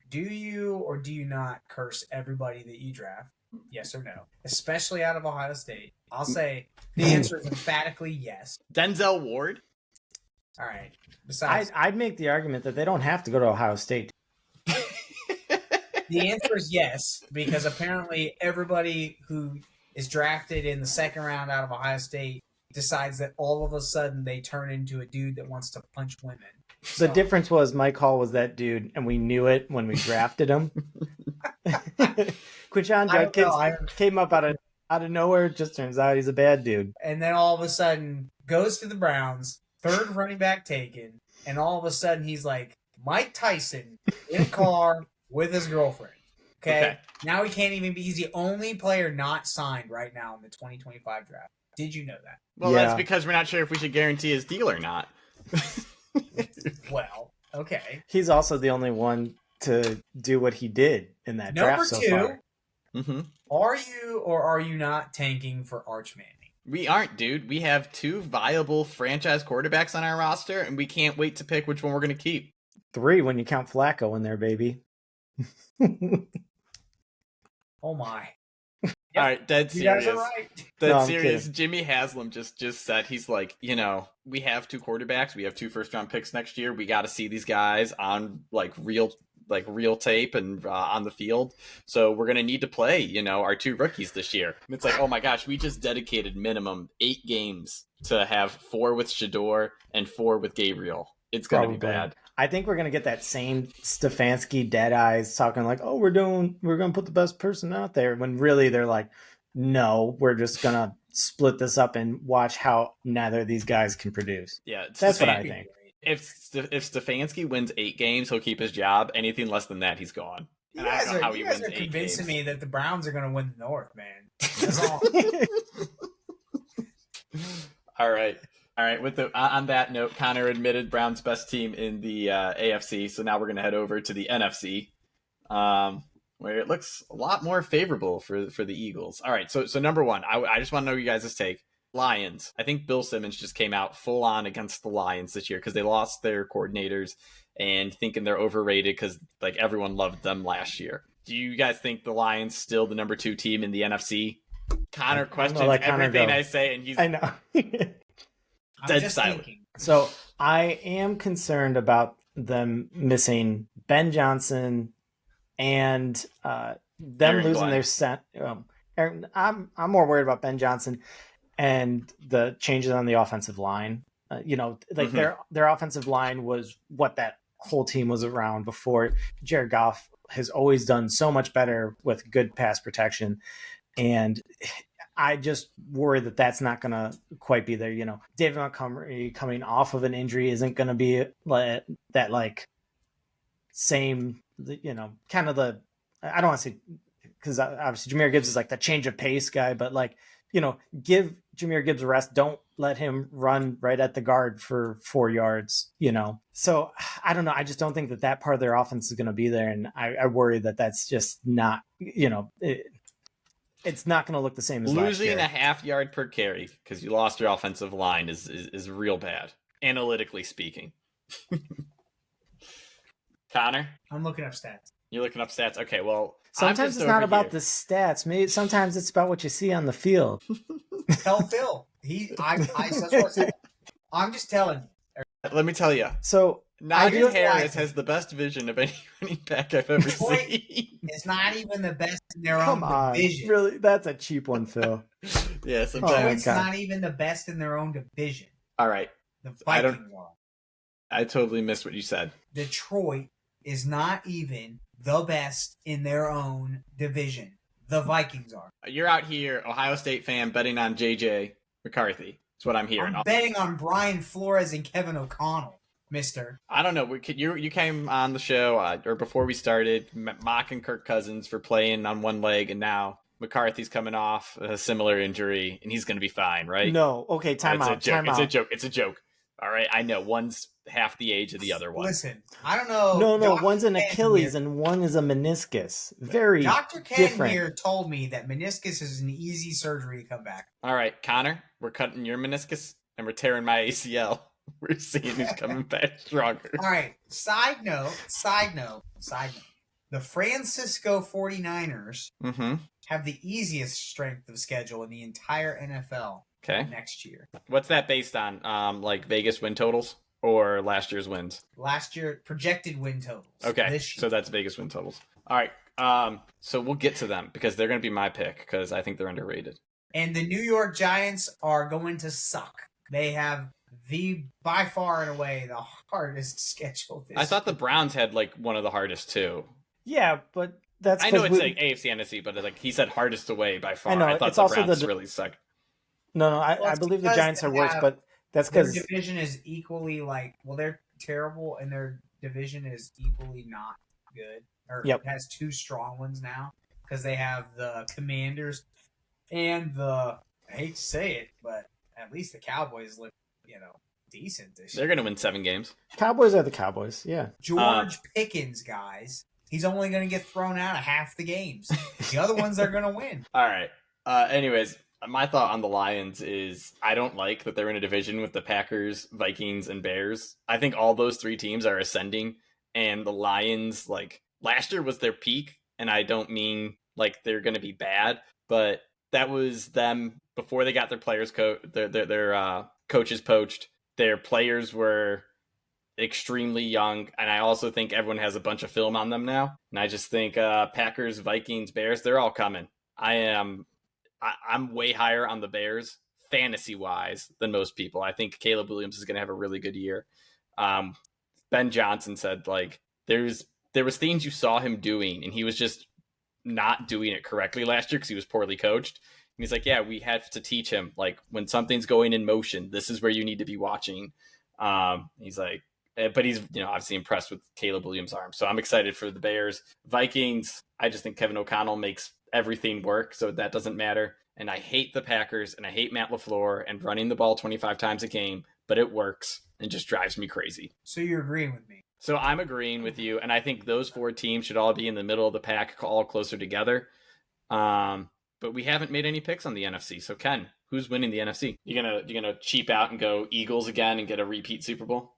Speaker 2: do you or do you not curse everybody that you draft? Yes or no? Especially out of Ohio State. I'll say the answer is emphatically yes.
Speaker 1: Denzel Ward?
Speaker 2: All right. Besides,
Speaker 3: I'd make the argument that they don't have to go to Ohio State.
Speaker 2: The answer is yes, because apparently everybody who is drafted in the second round out of Ohio State decides that all of a sudden they turn into a dude that wants to punch women.
Speaker 3: The difference was Mike Hall was that dude, and we knew it when we drafted him. Quinshon Judkins came up out of nowhere. It just turns out he's a bad dude.
Speaker 2: And then all of a sudden goes to the Browns, third running back taken, and all of a sudden he's like Mike Tyson in a car with his girlfriend. Okay? Now he can't even be. He's the only player not signed right now in the 2025 draft. Did you know that?
Speaker 1: Well, that's because we're not sure if we should guarantee his deal or not.
Speaker 2: Well, okay.
Speaker 3: He's also the only one to do what he did in that draft so far.
Speaker 1: Mm-hmm.
Speaker 2: Are you or are you not tanking for Arch Manning?
Speaker 1: We aren't, dude. We have 2 viable franchise quarterbacks on our roster, and we can't wait to pick which one we're going to keep.
Speaker 3: 3 when you count Flacco in there, baby.
Speaker 2: Oh, my.
Speaker 1: Yep. All right, dead serious.
Speaker 2: You guys are right.
Speaker 1: Dead serious. Jimmy Haslam just said, he's like, we have 2 quarterbacks. We have 2 first-round picks next year. We got to see these guys on real tape and on the field. So we're gonna need to play, our 2 rookies this year. And it's like, oh my gosh, we just dedicated minimum 8 games to have 4 with Shedeur and 4 with Gabriel. It's gonna be bad.
Speaker 3: I think we're gonna get that same Stefanski dead eyes talking like, oh, we're gonna put the best person out there, when really they're like, no, we're just gonna split this up and watch how neither of these guys can produce.
Speaker 1: Yeah,
Speaker 3: that's what I think.
Speaker 1: If Stefanski wins 8 games, he'll keep his job. Anything less than that, he's gone.
Speaker 2: You guys are convincing me that the Browns are going to win the North, man. That's all.
Speaker 1: All right. On that note, Connor admitted Browns' best team in the AFC. So now we're going to head over to the NFC, where it looks a lot more favorable for the Eagles. All right. So number one, I just want to know you guys' take. Lions. I think Bill Simmons just came out full on against the Lions this year because they lost their coordinators and thinking they're overrated because everyone loved them last year. Do you guys think the Lions still the number 2 team in the NFC? Connor questions everything I say, and he's
Speaker 3: I know
Speaker 1: dead silent. Thinking.
Speaker 3: So I am concerned about them missing Ben Johnson and them
Speaker 1: Aaron
Speaker 3: losing
Speaker 1: Glenn.
Speaker 3: their set. I'm more worried about Ben Johnson and the changes on the offensive line. Their offensive line was what that whole team was around before. Jared Goff has always done so much better with good pass protection. And I just worry that that's not going to quite be there. David Montgomery coming off of an injury isn't going to be that same, kind of the, I don't want to say, because obviously Jahmyr Gibbs is the change of pace guy, but give Jahmyr Gibbs a rest. Don't let him run right at the guard for 4 yards, So I don't know. I just don't think that part of their offense is going to be there. And I worry that that's just not, it's not going to look the same as last year.
Speaker 1: Losing a half yard per carry because you lost your offensive line is real bad, analytically speaking. Connor?
Speaker 2: I'm looking up stats.
Speaker 1: You're looking up stats? Okay, well,
Speaker 3: sometimes it's not about the stats. Maybe sometimes it's about what you see on the field.
Speaker 2: Tell Phil. That's what I said. I'm just telling you.
Speaker 1: Let me tell you.
Speaker 3: So
Speaker 1: Najee
Speaker 2: do
Speaker 1: Harris
Speaker 2: like
Speaker 1: has the best vision of any running back I've ever
Speaker 2: Detroit
Speaker 1: seen.
Speaker 2: It's not even the best in their
Speaker 3: Come
Speaker 2: own
Speaker 3: on,
Speaker 2: division.
Speaker 3: really? That's a cheap one, Phil.
Speaker 1: Yeah,
Speaker 3: Oh,
Speaker 1: sometimes.
Speaker 2: Detroit's
Speaker 3: God.
Speaker 2: not even the best in their own division.
Speaker 1: All right.
Speaker 2: The
Speaker 1: I don't-
Speaker 2: Vikings are.
Speaker 1: I totally missed what you said.
Speaker 2: Detroit is not even the best in their own division. The Vikings are.
Speaker 1: You're out here, Ohio State fan, betting on JJ McCarthy. That's what I'm hearing.
Speaker 2: I'm betting on Brian Flores and Kevin O'Connell, mister.
Speaker 1: I don't know. You came on the show or before we started mocking Kirk Cousins for playing on one leg, and now McCarthy's coming off a similar injury, and he's going to be fine, right?
Speaker 3: No, okay, time out.
Speaker 1: It's a joke.
Speaker 3: Time
Speaker 1: It's
Speaker 3: out.
Speaker 1: a joke. It's a joke. All right, I know. One's half the age of the other one.
Speaker 2: Listen, I don't know.
Speaker 3: No,
Speaker 2: Dr.
Speaker 3: one's an
Speaker 2: Ken
Speaker 3: Achilles
Speaker 2: here-
Speaker 3: and one is a meniscus. Very
Speaker 2: Dr. Ken
Speaker 3: different.
Speaker 2: here told me that meniscus is an easy surgery to come back.
Speaker 1: All right, Connor, we're cutting your meniscus, and we're tearing my ACL. We're seeing who's coming back stronger.
Speaker 2: All right. Side note. The Francisco 49ers
Speaker 1: Mm-hmm.
Speaker 2: have the easiest strength of schedule in the entire NFL
Speaker 1: Okay.
Speaker 2: next year.
Speaker 1: What's that based on? Like Vegas win totals or last year's wins?
Speaker 2: Last year, projected win totals.
Speaker 1: Okay,
Speaker 2: This year.
Speaker 1: so that's Vegas win totals. All right. So we'll get to them because they're going to be my pick because I think they're underrated.
Speaker 2: And the New York Giants are going to suck. They have by far and away the hardest schedule this
Speaker 1: I thought the
Speaker 2: year.
Speaker 1: Browns had like one of the hardest too.
Speaker 3: Yeah, but that's
Speaker 1: I know
Speaker 3: 'cause
Speaker 1: it's
Speaker 3: we-
Speaker 1: like AFC NFC, but like he said hardest away by far.
Speaker 3: I know,
Speaker 1: I thought
Speaker 3: it's
Speaker 1: the
Speaker 3: also
Speaker 1: Browns
Speaker 3: the-
Speaker 1: really suck.
Speaker 3: no,
Speaker 2: Well,
Speaker 3: I
Speaker 2: it's
Speaker 3: believe the
Speaker 2: because
Speaker 3: Giants
Speaker 2: they
Speaker 3: are worse,
Speaker 2: have-
Speaker 3: but that's
Speaker 2: Their
Speaker 3: because
Speaker 2: division is equally they're terrible and their division is equally not good. Or
Speaker 3: Yep.
Speaker 2: has two strong ones now because they have the Commanders and I hate to say it, but at least the Cowboys look, decent this
Speaker 1: They're
Speaker 2: year.
Speaker 1: going to win 7 games.
Speaker 3: Cowboys are the Cowboys. Yeah,
Speaker 2: George Pickens, guys, he's only going to get thrown out of half the games. The other ones they're going to win.
Speaker 1: All right. Anyways, my thought on the Lions is I don't like that they're in a division with the Packers, Vikings, and Bears. I think all those 3 teams are ascending, and the Lions, like last year was their peak, and I don't mean like they're going to be bad, but that was them before they got their players their coaches poached. Their players were extremely young, and I also think everyone has a bunch of film on them now. And I just think Packers, Vikings, Bears, they're all coming. I'm way higher on the Bears fantasy wise than most people. I think Caleb Williams is going to have a really good year. Ben Johnson said like there was things you saw him doing, and he was just not doing it correctly last year because he was poorly coached. And he's like, yeah, we have to teach him like when something's going in motion, this is where you need to be watching. He's like, but he's obviously impressed with Caleb Williams' arm. So I'm excited for the Bears. Vikings, I just think Kevin O'Connell makes everything work, so that doesn't matter. And I hate the Packers, and I hate Matt LaFleur and running the ball 25 times a game, but it works and just drives me crazy.
Speaker 2: So you're agreeing with me?
Speaker 1: So I'm agreeing with you, and I think those 4 teams should all be in the middle of the pack, all closer together. But we haven't made any picks on the NFC. So Ken, who's winning the NFC? You gonna cheap out and go Eagles again and get a repeat Super Bowl?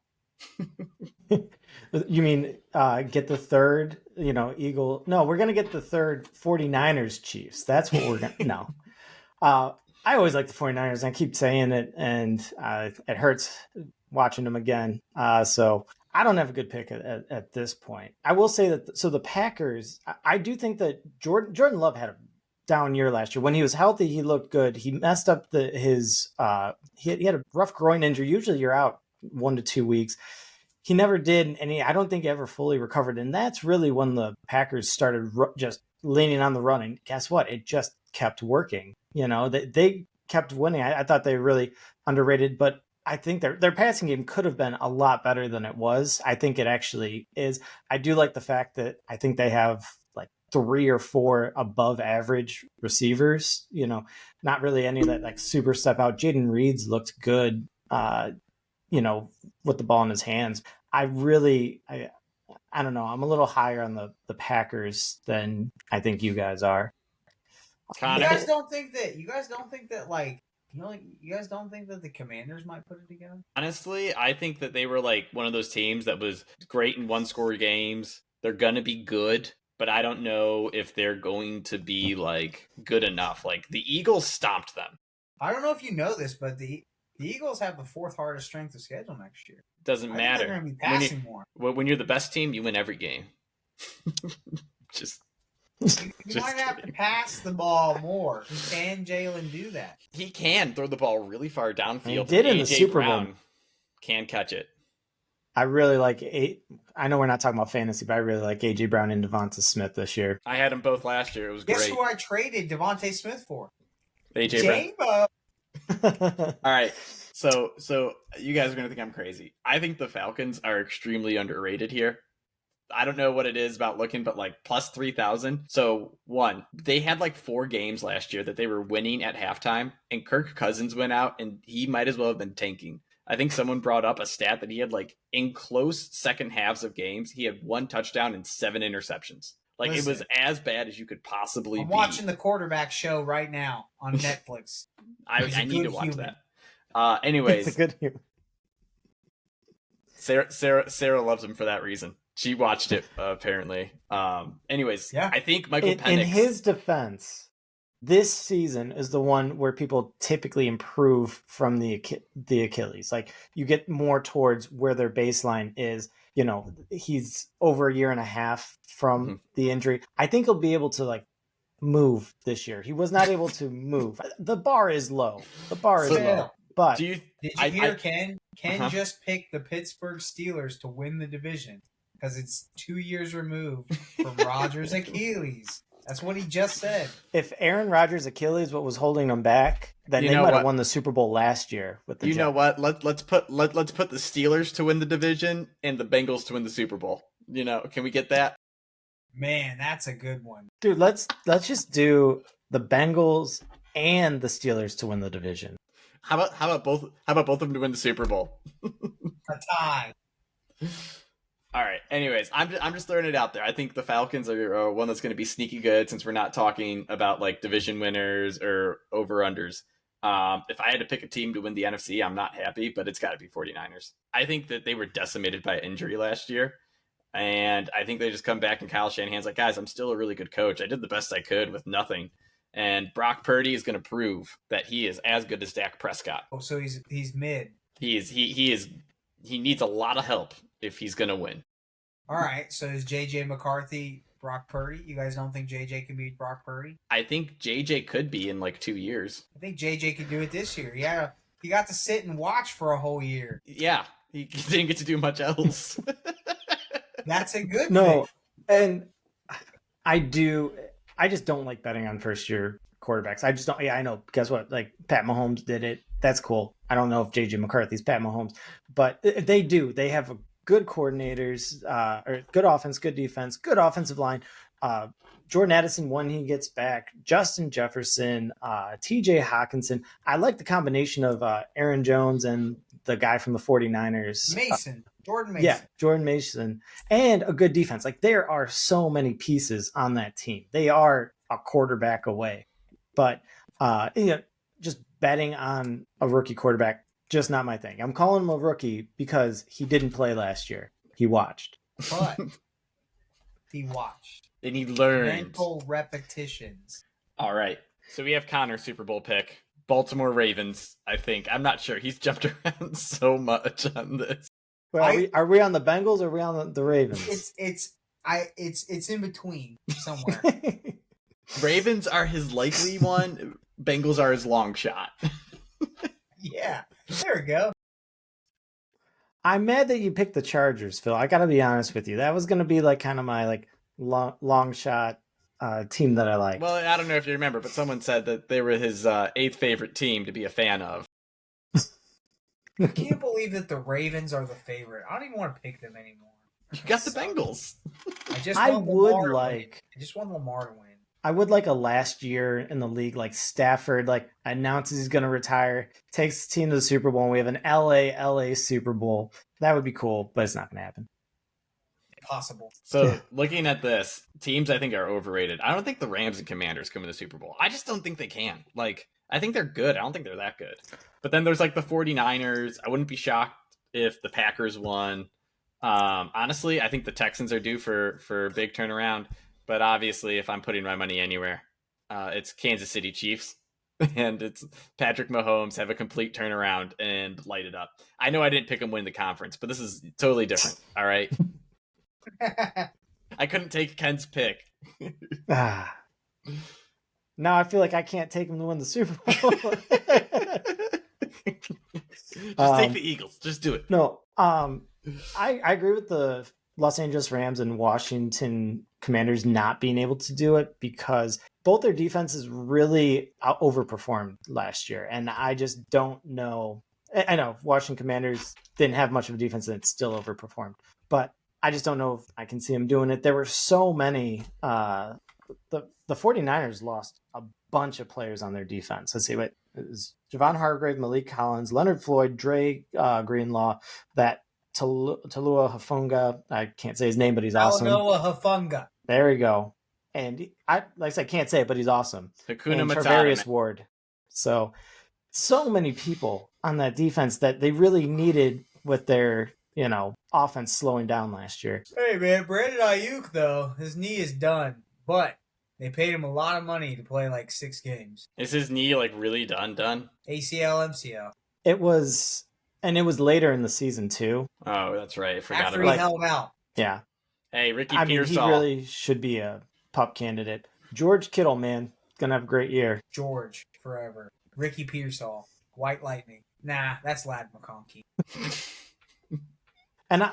Speaker 3: you mean get the third, Eagle? No, we're gonna get the third 49ers Chiefs. That's what we're gonna. No, I always like the 49ers. I keep saying it, and it hurts watching them again. So I don't have a good pick at this point. I will say that. So the Packers, I do think that Jordan Love had a down year last year. When he was healthy, he looked good. He messed up his he had a rough groin injury. Usually you're out 1 to 2 weeks. He never did, and I don't think he ever fully recovered. And that's really when the Packers started just leaning on the running. Guess what? It just kept working. They kept winning. I thought they were really underrated, but I think their passing game could have been a lot better than it was. I think it actually is. I do like the fact that I think they have like 3 or 4 above average receivers, not really any of that like super step out. Jaden Reed's looked good, with the ball in his hands. I don't know. I'm a little higher on the Packers than I think you guys are.
Speaker 1: Connor?
Speaker 2: You guys don't think that the Commanders might put it together?
Speaker 1: Honestly, I think that they were like one of those teams that was great in 1-score games. They're gonna be good, but I don't know if they're going to be like good enough. Like the Eagles stomped them.
Speaker 2: I don't know if you know this, but the The Eagles have the fourth hardest strength of schedule next year.
Speaker 1: Doesn't
Speaker 2: I think they're
Speaker 1: matter.
Speaker 2: going to be passing more.
Speaker 1: When you're the best team, you win every game.
Speaker 2: You might have to pass the ball more. Can Jalen do that?
Speaker 1: He can throw the ball really far downfield.
Speaker 3: He did in the Super Bowl.
Speaker 1: Can catch it.
Speaker 3: I really like I know we're not talking about fantasy, but I really like AJ Brown and Devonta Smith this year.
Speaker 1: I had them both last year. It was
Speaker 2: Guess
Speaker 1: great.
Speaker 2: Guess who I traded Devontae Smith for?
Speaker 1: AJ Brown.
Speaker 2: All
Speaker 1: right. So you guys are going to think I'm crazy. I think the Falcons are extremely underrated here. I don't know what it is about looking, but like plus 3,000. So one, they had like 4 games last year that they were winning at halftime, and Kirk Cousins went out and he might as well have been tanking. I think someone brought up a stat that he had like in close second halves of games, he had 1 touchdown and 7 interceptions. Like Listen, it was as bad as you could possibly be.
Speaker 2: I'm watching the quarterback show right now on Netflix.
Speaker 1: I need to watch that. Anyways,
Speaker 3: it's a good humor.
Speaker 1: Sarah loves him for that reason. She watched it apparently. Anyways,
Speaker 2: yeah.
Speaker 1: I think Michael Penix.
Speaker 3: In his defense, this season is the one where people typically improve from the Achilles. Like you get more towards where their baseline is. You know, he's over a year and a half from the injury. I think he'll be able to like move this year. He was not able to move. The bar is low. Low. But
Speaker 2: did you hear Ken? Ken just picked the Pittsburgh Steelers to win the division because it's 2 years removed from Rodgers' Achilles. That's what he just said.
Speaker 3: If Aaron Rodgers' Achilles what was holding him back, then they might have won the Super Bowl last year with the Jets.
Speaker 1: Know what? Let's put the Steelers to win the division and the Bengals to win the Super Bowl. You know, can we get that?
Speaker 2: Man, that's a good one.
Speaker 3: Dude, let's just do the Bengals and the Steelers to win the division.
Speaker 1: How about both of them to win the Super Bowl?
Speaker 2: A tie.
Speaker 1: All right. Anyways, I'm just throwing it out there. I think the Falcons are one that's going to be sneaky good since we're not talking about like division winners or over-unders. If I had to pick a team to win the NFC, I'm not happy, but it's got to be 49ers. I think that they were decimated by injury last year, and I think they just come back and Kyle Shanahan's like, guys, I'm still a really good coach. I did the best I could with nothing. And Brock Purdy is going to prove that he is as good as Dak Prescott.
Speaker 2: Oh, so he's mid.
Speaker 1: He needs a lot of help if he's going to win.
Speaker 2: All right. So is JJ McCarthy Brock Purdy? You guys don't think JJ can beat Brock Purdy?
Speaker 1: I think JJ could be in like 2 years.
Speaker 2: I think JJ could do it this year. Yeah. He got to sit and watch for a whole year.
Speaker 1: Yeah. He didn't get to do much else.
Speaker 2: That's a good
Speaker 3: thing. And I just don't like betting on first year quarterbacks. I just don't. Yeah, I know. Guess what? Like Pat Mahomes did it. That's cool. I don't know if JJ McCarthy's Pat Mahomes, but they do. They have good coordinators, or good offense, good defense, good offensive line. Jordan Addison, when he gets back, Justin Jefferson, TJ Hawkinson. I like the combination of Aaron Jones and the guy from the 49ers.
Speaker 2: Jordan Mason.
Speaker 3: Yeah, Jordan Mason. And a good defense. Like there are so many pieces on that team. They are a quarterback away. But just betting on a rookie quarterback, just not my thing. I'm calling him a rookie because he didn't play last year. He watched.
Speaker 2: But he watched.
Speaker 1: And he learned.
Speaker 2: Mental repetitions.
Speaker 1: All right. So we have Connor's Super Bowl pick. Baltimore Ravens, I think. I'm not sure. He's jumped around so much on this.
Speaker 3: Well, are we on the Bengals or are we on the Ravens?
Speaker 2: It's in between somewhere.
Speaker 1: Ravens are his likely one. Bengals are his long shot.
Speaker 2: Yeah, there we go.
Speaker 3: I'm mad that you picked the Chargers, Phil. I got to be honest with you. That was going to be like kind of my like long shot team that I like.
Speaker 1: Well, I don't know if you remember, but someone said that they were his 8th favorite team to be a fan of.
Speaker 2: I can't believe that the Ravens are the favorite. I don't even want to pick them anymore.
Speaker 1: You got the Bengals.
Speaker 2: I just want Lamar to win.
Speaker 3: I would like a last year in the league, like Stafford, like announces he's going to retire, takes the team to the Super Bowl, and we have an LA Super Bowl. That would be cool, but it's not going to happen.
Speaker 2: Possible.
Speaker 1: So looking at this, teams I think are overrated. I don't think the Rams and Commanders come in the Super Bowl. I just don't think they can. Like, I think they're good. I don't think they're that good. But then there's like the 49ers. I wouldn't be shocked if the Packers won. Honestly, I think the Texans are due for a big turnaround. But obviously, if I'm putting my money anywhere, it's Kansas City Chiefs. and it's Patrick Mahomes have a complete turnaround and light it up. I know I didn't pick him win the conference, but this is totally different. All right, I couldn't take Ken's pick.
Speaker 3: Ah. Now I feel like I can't take him to win the Super Bowl.
Speaker 1: Just take the Eagles. Just do it.
Speaker 3: No, I agree with the Los Angeles Rams and Washington Commanders not being able to do it because both their defenses really overperformed last year. And I just don't know. I know Washington Commanders didn't have much of a defense and it still overperformed. But I just don't know if I can see them doing it. There were so many. The 49ers lost a bunch of players on their defense. Let's see. It was Javon Hargrave, Malik Collins, Leonard Floyd, Dre Greenlaw, that Talua Hafunga. I can't say his name, but he's awesome.
Speaker 2: Talanoa Hafunga.
Speaker 3: There we go. And I can't say it, but he's awesome.
Speaker 1: Hakuna
Speaker 3: And
Speaker 1: Matata.
Speaker 3: Tarvarius Ward. So many people on that defense that they really needed with their, offense slowing down last year.
Speaker 2: Hey, man, Brandon Ayuk, though, his knee is done. But they paid him a lot of money to play like 6 games.
Speaker 1: Is his knee like really done?
Speaker 2: ACL, MCL.
Speaker 3: It was later in the season too.
Speaker 1: Oh, that's right. I forgot
Speaker 2: After
Speaker 1: about
Speaker 2: he held out.
Speaker 3: Yeah.
Speaker 1: Hey, Ricky
Speaker 3: I mean,
Speaker 1: Pearsall.
Speaker 3: he really should be a pup candidate. George Kittle, man, gonna have a great year.
Speaker 2: George, forever. Ricky Pearsall. White Lightning. Nah, that's Lad McConkey.
Speaker 3: And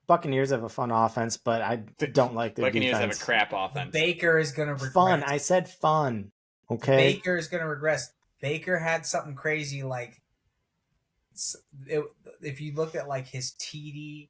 Speaker 3: Buccaneers have a fun offense, but I don't like their
Speaker 1: Buccaneers
Speaker 3: defense.
Speaker 1: have a crap offense.
Speaker 2: Baker is going to regress.
Speaker 3: Fun. I said fun. Okay.
Speaker 2: Baker is going to regress. Baker had something crazy like if you looked at like his TD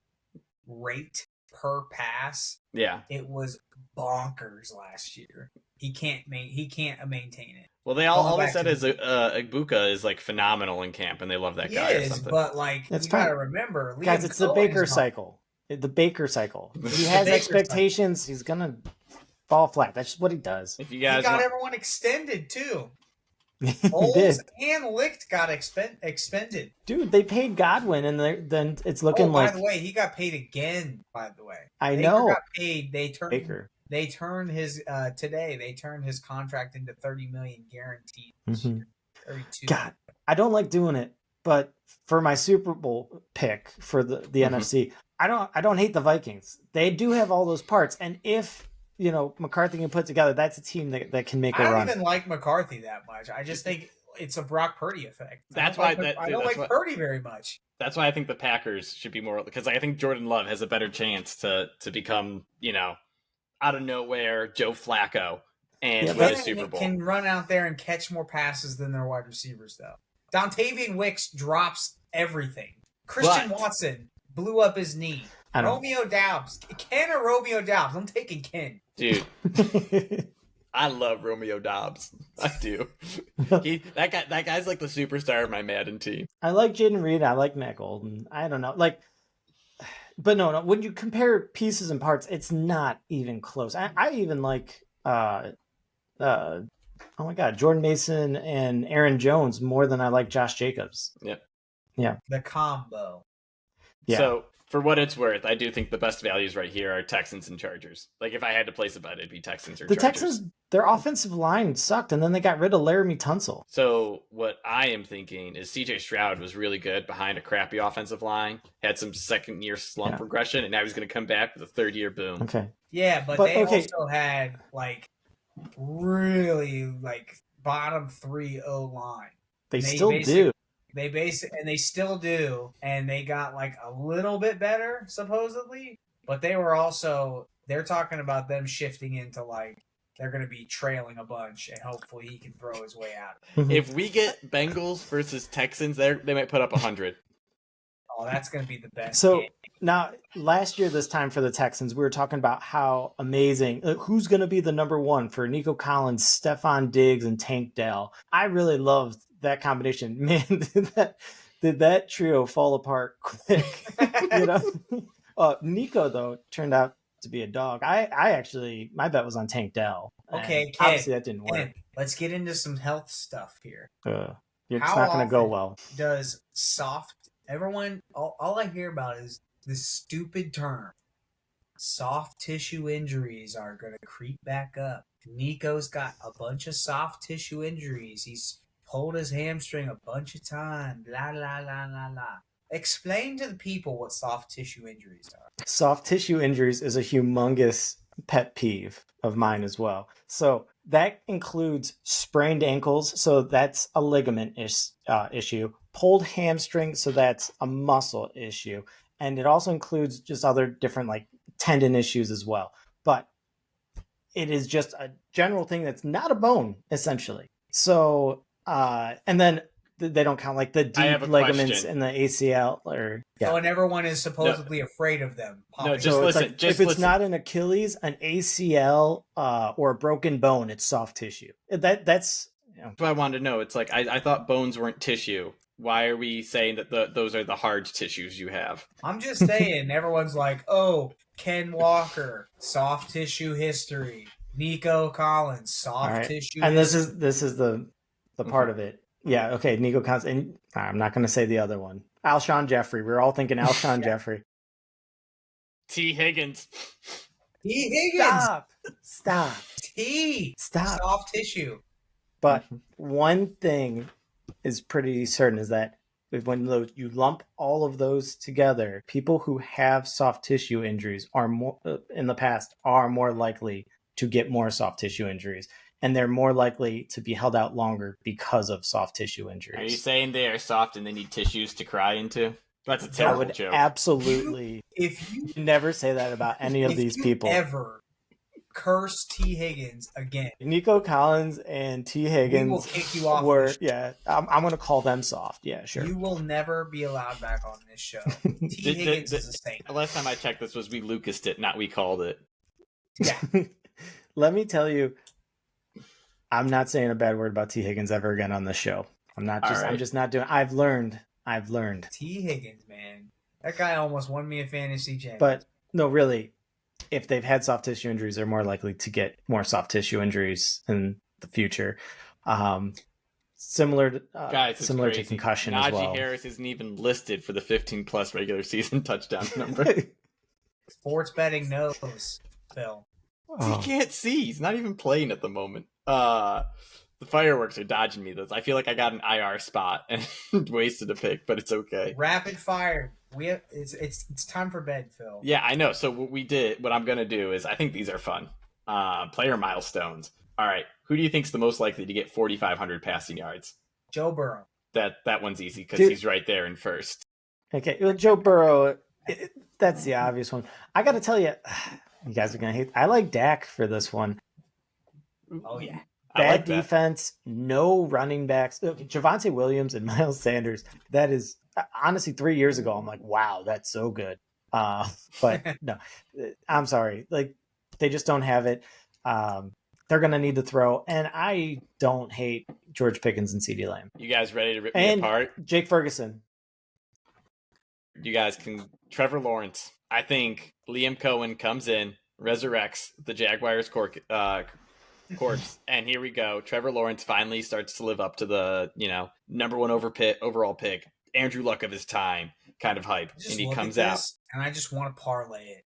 Speaker 2: rate per pass,
Speaker 1: Yeah.
Speaker 2: it was bonkers last year. He can't maintain it.
Speaker 1: Well, all they said is Ibuka is like phenomenal in camp, and they love that
Speaker 2: He
Speaker 1: guy or
Speaker 2: is,
Speaker 1: something.
Speaker 2: but like
Speaker 3: That's
Speaker 2: you got to
Speaker 3: fine.
Speaker 2: remember, Liam
Speaker 3: Guys, it's the
Speaker 2: Cohen
Speaker 3: Baker
Speaker 2: is not-
Speaker 3: cycle. The Baker cycle. He
Speaker 1: The
Speaker 3: has
Speaker 2: Baker
Speaker 3: expectations. He's gonna fall flat. That's just what he does.
Speaker 1: if you
Speaker 2: He
Speaker 1: guys
Speaker 2: got
Speaker 1: want,
Speaker 2: everyone extended too.
Speaker 3: he
Speaker 2: Oles
Speaker 3: did,
Speaker 2: and Licht got expended.
Speaker 3: dude. They paid Godwin, and then it's looking
Speaker 2: By
Speaker 3: like
Speaker 2: the way, he got paid again. By the way,
Speaker 3: I
Speaker 2: Baker
Speaker 3: know
Speaker 2: got paid.
Speaker 3: Baker.
Speaker 2: They turned his today. They turned his contract into $30 million guaranteed. This
Speaker 3: Mhm.
Speaker 2: year. 32.
Speaker 3: God, I don't like doing it, but for my Super Bowl pick for the
Speaker 1: Mhm.
Speaker 3: NFC, I don't hate the Vikings. They do have all those parts, and if McCarthy can put together, that's a team that can make
Speaker 2: I
Speaker 3: a
Speaker 2: don't
Speaker 3: run.
Speaker 2: even like McCarthy that much. I just think it's a Brock Purdy effect.
Speaker 1: That's
Speaker 2: I don't
Speaker 1: why
Speaker 2: like,
Speaker 1: that-
Speaker 2: I
Speaker 1: dude,
Speaker 2: don't
Speaker 1: that's
Speaker 2: like
Speaker 1: why-
Speaker 2: Purdy very much.
Speaker 1: that's why I think the Packers should be more, because I think Jordan Love has a better chance to become, out of nowhere Joe Flacco and
Speaker 3: Yeah,
Speaker 1: win a
Speaker 3: but-
Speaker 1: Super Bowl.
Speaker 2: Can run out there and catch more passes than their wide receivers, though. Dontavian Wicks drops everything. Christian
Speaker 1: But-
Speaker 2: Watson blew up his knee.
Speaker 3: I don't.
Speaker 2: Romeo Doubs. Ken or Romeo Doubs? I'm taking Ken.
Speaker 1: Dude, I love Romeo Dobbs. I do. That guy's like the superstar of my Madden team.
Speaker 3: I like Jaden Reed. I like Matt Golden. I don't know, but no. When you compare pieces and parts, it's not even close. I even like, oh my God, Jordan Mason and Aaron Jones more than I like Josh Jacobs.
Speaker 2: The combo.
Speaker 3: Yeah.
Speaker 1: So for what it's worth, I do think the best values right here are Texans and Chargers. Like if I had to place a bet, it'd be Texans or
Speaker 3: The
Speaker 1: Chargers.
Speaker 3: Texans, their offensive line sucked, and then they got rid of Laramie Tunsil.
Speaker 1: So what I am thinking is CJ Stroud was really good behind a crappy offensive line, had some second year slump
Speaker 3: Yeah.
Speaker 1: regression, and now he's going to come back with a third year boom.
Speaker 3: Okay.
Speaker 2: Yeah, but
Speaker 3: But,
Speaker 2: they
Speaker 3: okay.
Speaker 2: also had really bottom 3 O line.
Speaker 3: They
Speaker 2: They
Speaker 3: still
Speaker 2: basically-
Speaker 3: do.
Speaker 2: They still do, and they got a little bit better supposedly, but they're talking about them shifting into they're going to be trailing a bunch, and hopefully he can throw his way out.
Speaker 1: If we get Bengals versus Texans, they might put up 100.
Speaker 2: Oh, that's going to be the best.
Speaker 3: So
Speaker 2: game.
Speaker 3: now, last year, this time for the Texans, we were talking about how amazing, who's going to be the number one for Nico Collins, Stephon Diggs, and Tank Dell. I really loved that combination. Man, did that trio fall apart quick? Nico, though, turned out to be a dog. I actually, my bet was on Tank Dell. and
Speaker 2: Okay, Ken,
Speaker 3: obviously that didn't work.
Speaker 2: Ken, let's get into some health stuff here.
Speaker 3: It's
Speaker 2: How
Speaker 3: not going to go
Speaker 2: often-
Speaker 3: well.
Speaker 2: Does all I hear about is this stupid term. Soft tissue injuries are going to creep back up. Nico's got a bunch of soft tissue injuries. pulled his hamstring a bunch of times. La la la la la. Explain to the people what soft tissue injuries are.
Speaker 3: Soft tissue injuries is a humongous pet peeve of mine as well. So that includes sprained ankles, so that's a ligament issue. Pulled hamstring, so that's a muscle issue, and it also includes just other different like tendon issues as well. But it is just a general thing that's not a bone, essentially. So, and then they don't count like the deep ligaments in the ACL or
Speaker 2: So, and everyone is supposedly afraid of them.
Speaker 1: No, just
Speaker 3: so
Speaker 1: listen.
Speaker 3: like,
Speaker 1: just
Speaker 3: if it's
Speaker 1: listen.
Speaker 3: not an Achilles, an ACL, or a broken bone, it's soft tissue. That's
Speaker 1: That's what I wanted to know. It's like I thought bones weren't tissue. Why are we saying that those are the hard tissues you have?
Speaker 2: I'm just saying, everyone's like, oh, Ken Walker, soft tissue history. Nico Collins, soft tissue
Speaker 3: and
Speaker 2: history.
Speaker 3: this is the part of it. Yeah, okay, Nico Collins, and I'm not going to say the other one. Alshon Jeffrey. We're all thinking Alshon Jeffrey.
Speaker 1: T. Higgins.
Speaker 2: T. Higgins.
Speaker 3: Stop.
Speaker 2: Stop. Soft tissue.
Speaker 3: But one thing is pretty certain is that when you lump all of those together, people who have soft tissue injuries are more in the past are more likely to get more soft tissue injuries, and they're more likely to be held out longer because of soft tissue injuries.
Speaker 1: Are you saying they are soft and they need tissues to cry into? That's a terrible joke.
Speaker 3: Absolutely.
Speaker 2: If you
Speaker 3: never say that about any of these people.
Speaker 2: Ever curse T. Higgins again,
Speaker 3: Nico Collins and T. Higgins
Speaker 2: will kick you off.
Speaker 3: I'm going to call them soft. Yeah, sure.
Speaker 2: You will never be allowed back on this show. T. Higgins is a saint.
Speaker 1: The last time I checked, this was we Lucased it, not we called it.
Speaker 2: Yeah.
Speaker 3: Let me tell you, I'm not saying a bad word about T. Higgins ever again on this show. I'm just not doing. I've learned.
Speaker 2: T. Higgins, man, that guy almost won me a fantasy championship.
Speaker 3: But no, really, if they've had soft tissue injuries, they're more likely to get more soft tissue injuries in the future. Similar to concussion as well.
Speaker 1: Najee Harris isn't even listed for the 15-plus regular season touchdown number.
Speaker 2: Sports betting knows, Phil.
Speaker 1: He can't see. He's not even playing at the moment. The fireworks are dodging me. I feel like I got an IR spot and wasted a pick, but it's okay.
Speaker 2: Rapid fire. It's time for bed, Phil.
Speaker 1: Yeah, I know. So what I'm gonna do is I think these are fun. Player milestones. All right, who do you think's the most likely to get 4,500 passing yards?
Speaker 2: Joe Burrow.
Speaker 1: That one's easy because he's right there in first.
Speaker 3: Okay, well, Joe Burrow. That's the obvious one. I got to tell you, you guys are gonna hate. I like Dak for this one.
Speaker 2: Oh yeah.
Speaker 3: Bad defense, no running backs. Javonte Williams and Miles Sanders. That is honestly 3 years ago. I'm like, wow, that's so good. But no, I'm sorry. Like they just don't have it. They're gonna need to throw, and I don't hate George Pickens and CeeDee Lamb.
Speaker 1: You guys ready to rip me apart?
Speaker 3: Jake Ferguson.
Speaker 1: You guys can. Trevor Lawrence. I think Liam Cohen comes in, resurrects the Jaguars corpse, and here we go. Trevor Lawrence finally starts to live up to the number one overall pick, Andrew Luck of his time kind of hype, and he comes out.
Speaker 2: And I just want to parlay it.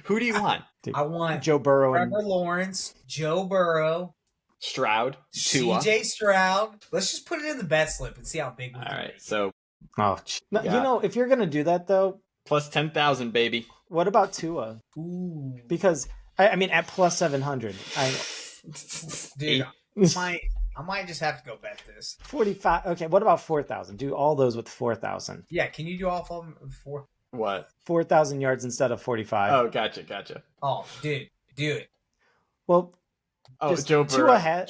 Speaker 1: Who do you want?
Speaker 3: Dude,
Speaker 2: I want
Speaker 3: Joe Burrow,
Speaker 2: Trevor Lawrence, Joe Burrow,
Speaker 1: Stroud, Tua.
Speaker 2: CJ Stroud. Let's just put it in the bet slip and see how big we can make it.
Speaker 1: So
Speaker 3: if you're gonna do that though,
Speaker 1: plus 10,000, baby.
Speaker 3: What about Tua?
Speaker 2: Ooh.
Speaker 3: Because I mean, at plus 700,
Speaker 2: dude, I might just have to go bet this.
Speaker 3: 45. Okay, what about 4,000? Do all those with 4,000.
Speaker 2: Yeah, can you do all of them for
Speaker 1: what?
Speaker 3: 4,000 yards instead of 45.
Speaker 1: Oh, gotcha.
Speaker 2: Oh, dude, do it.
Speaker 3: Well,
Speaker 1: Joe Burrow.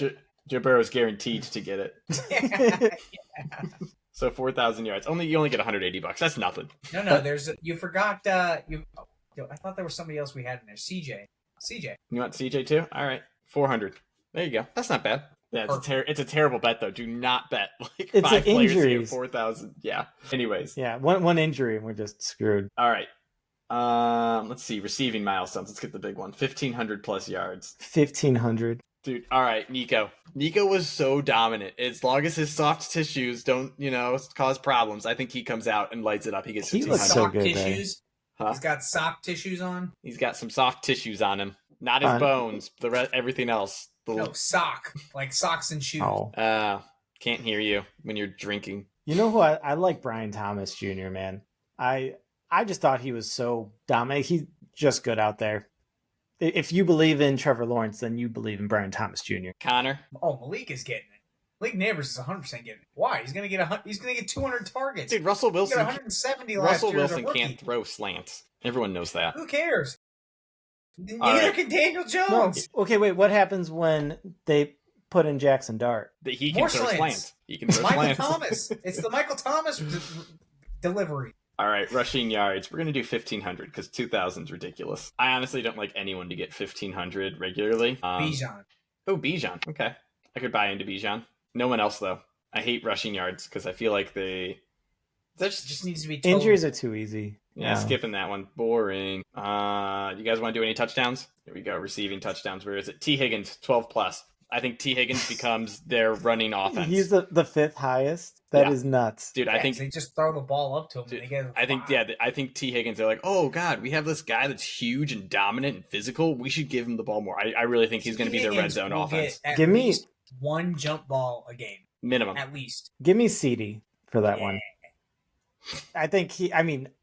Speaker 1: Joe Burrow is guaranteed to get it.
Speaker 2: Yeah.
Speaker 1: So 4,000 yards. You only get $180. That's nothing.
Speaker 2: No. You forgot. I thought there was somebody else we had in there. CJ.
Speaker 1: You want CJ too? All right, 400. There you go. That's not bad. Yeah, it's a terrible bet though. Do not bet
Speaker 3: it's
Speaker 1: 5 players to get
Speaker 3: injuries.
Speaker 1: 4,000. Yeah. Anyways.
Speaker 3: Yeah, one injury and we're just screwed.
Speaker 1: All right. Let's see. Receiving milestones. Let's get the big one. 1,500 plus yards.
Speaker 3: 1,500.
Speaker 1: Dude. All right, Nico. Nico was so dominant. As long as his soft tissues don't, cause problems, I think he comes out and lights it up. He gets 1,500.
Speaker 3: looks so good.
Speaker 2: Tissues.
Speaker 1: Huh?
Speaker 2: He's got soft tissues on.
Speaker 1: He's got some soft tissues on him. Not his bones. Everything else. the
Speaker 2: No, sock. Like socks and shoes.
Speaker 3: Oh,
Speaker 1: can't hear you when you're drinking.
Speaker 3: you know who I like? Brian Thomas Jr. Man, I just thought he was so dominant. He's just good out there. If you believe in Trevor Lawrence, then you believe in Brian Thomas Jr.
Speaker 1: Connor,
Speaker 2: Oh, Malik is getting it. Malik Neighbors is 100% getting it. Why? He's gonna get 200 targets.
Speaker 1: dude, Russell
Speaker 2: He got
Speaker 1: Wilson.
Speaker 2: 170 last
Speaker 1: Russell
Speaker 2: year as a
Speaker 1: Wilson
Speaker 2: rookie.
Speaker 1: can't throw slants. Everyone knows that.
Speaker 2: Who cares? Neither
Speaker 1: right.
Speaker 2: can Daniel
Speaker 3: No,
Speaker 2: Jones.
Speaker 3: okay, wait. What happens when they put in Jackson Dart?
Speaker 1: That he can
Speaker 2: More
Speaker 1: throw
Speaker 2: slants.
Speaker 1: slants. He can throw
Speaker 2: Michael
Speaker 1: slants.
Speaker 2: Thomas. It's the Michael Thomas delivery.
Speaker 1: All right, rushing yards. We're gonna do 1,500 because 2,000 is ridiculous. I honestly don't like anyone to get 1,500 regularly.
Speaker 2: Bijan.
Speaker 1: Oh, Bijan. Okay, I could buy into Bijan. No one else though. I hate rushing yards because I feel like that's
Speaker 2: Just needs to be told.
Speaker 3: Injuries are too easy.
Speaker 1: yeah, skipping that one. Boring. You guys want to do any touchdowns? Here we go. Receiving touchdowns. Where is it? T. Higgins, 12 plus. I think T. Higgins becomes their running offense.
Speaker 3: He's the fifth highest. That is
Speaker 1: Yeah.
Speaker 3: nuts.
Speaker 1: Dude,
Speaker 2: Yeah,
Speaker 1: I think
Speaker 2: they just throw the ball up to him.
Speaker 1: Dude,
Speaker 2: and they get
Speaker 1: I think I think T. Higgins. They're like, oh god, we have this guy that's huge and dominant and physical. We should give him the ball more. I really think he's going to be their red
Speaker 2: Higgins
Speaker 1: zone
Speaker 2: will
Speaker 1: offense
Speaker 2: get at
Speaker 3: Give me-
Speaker 2: least one jump ball a game,
Speaker 1: minimum.
Speaker 2: at least.
Speaker 3: Give me CD for that
Speaker 2: Yeah.
Speaker 3: one. I think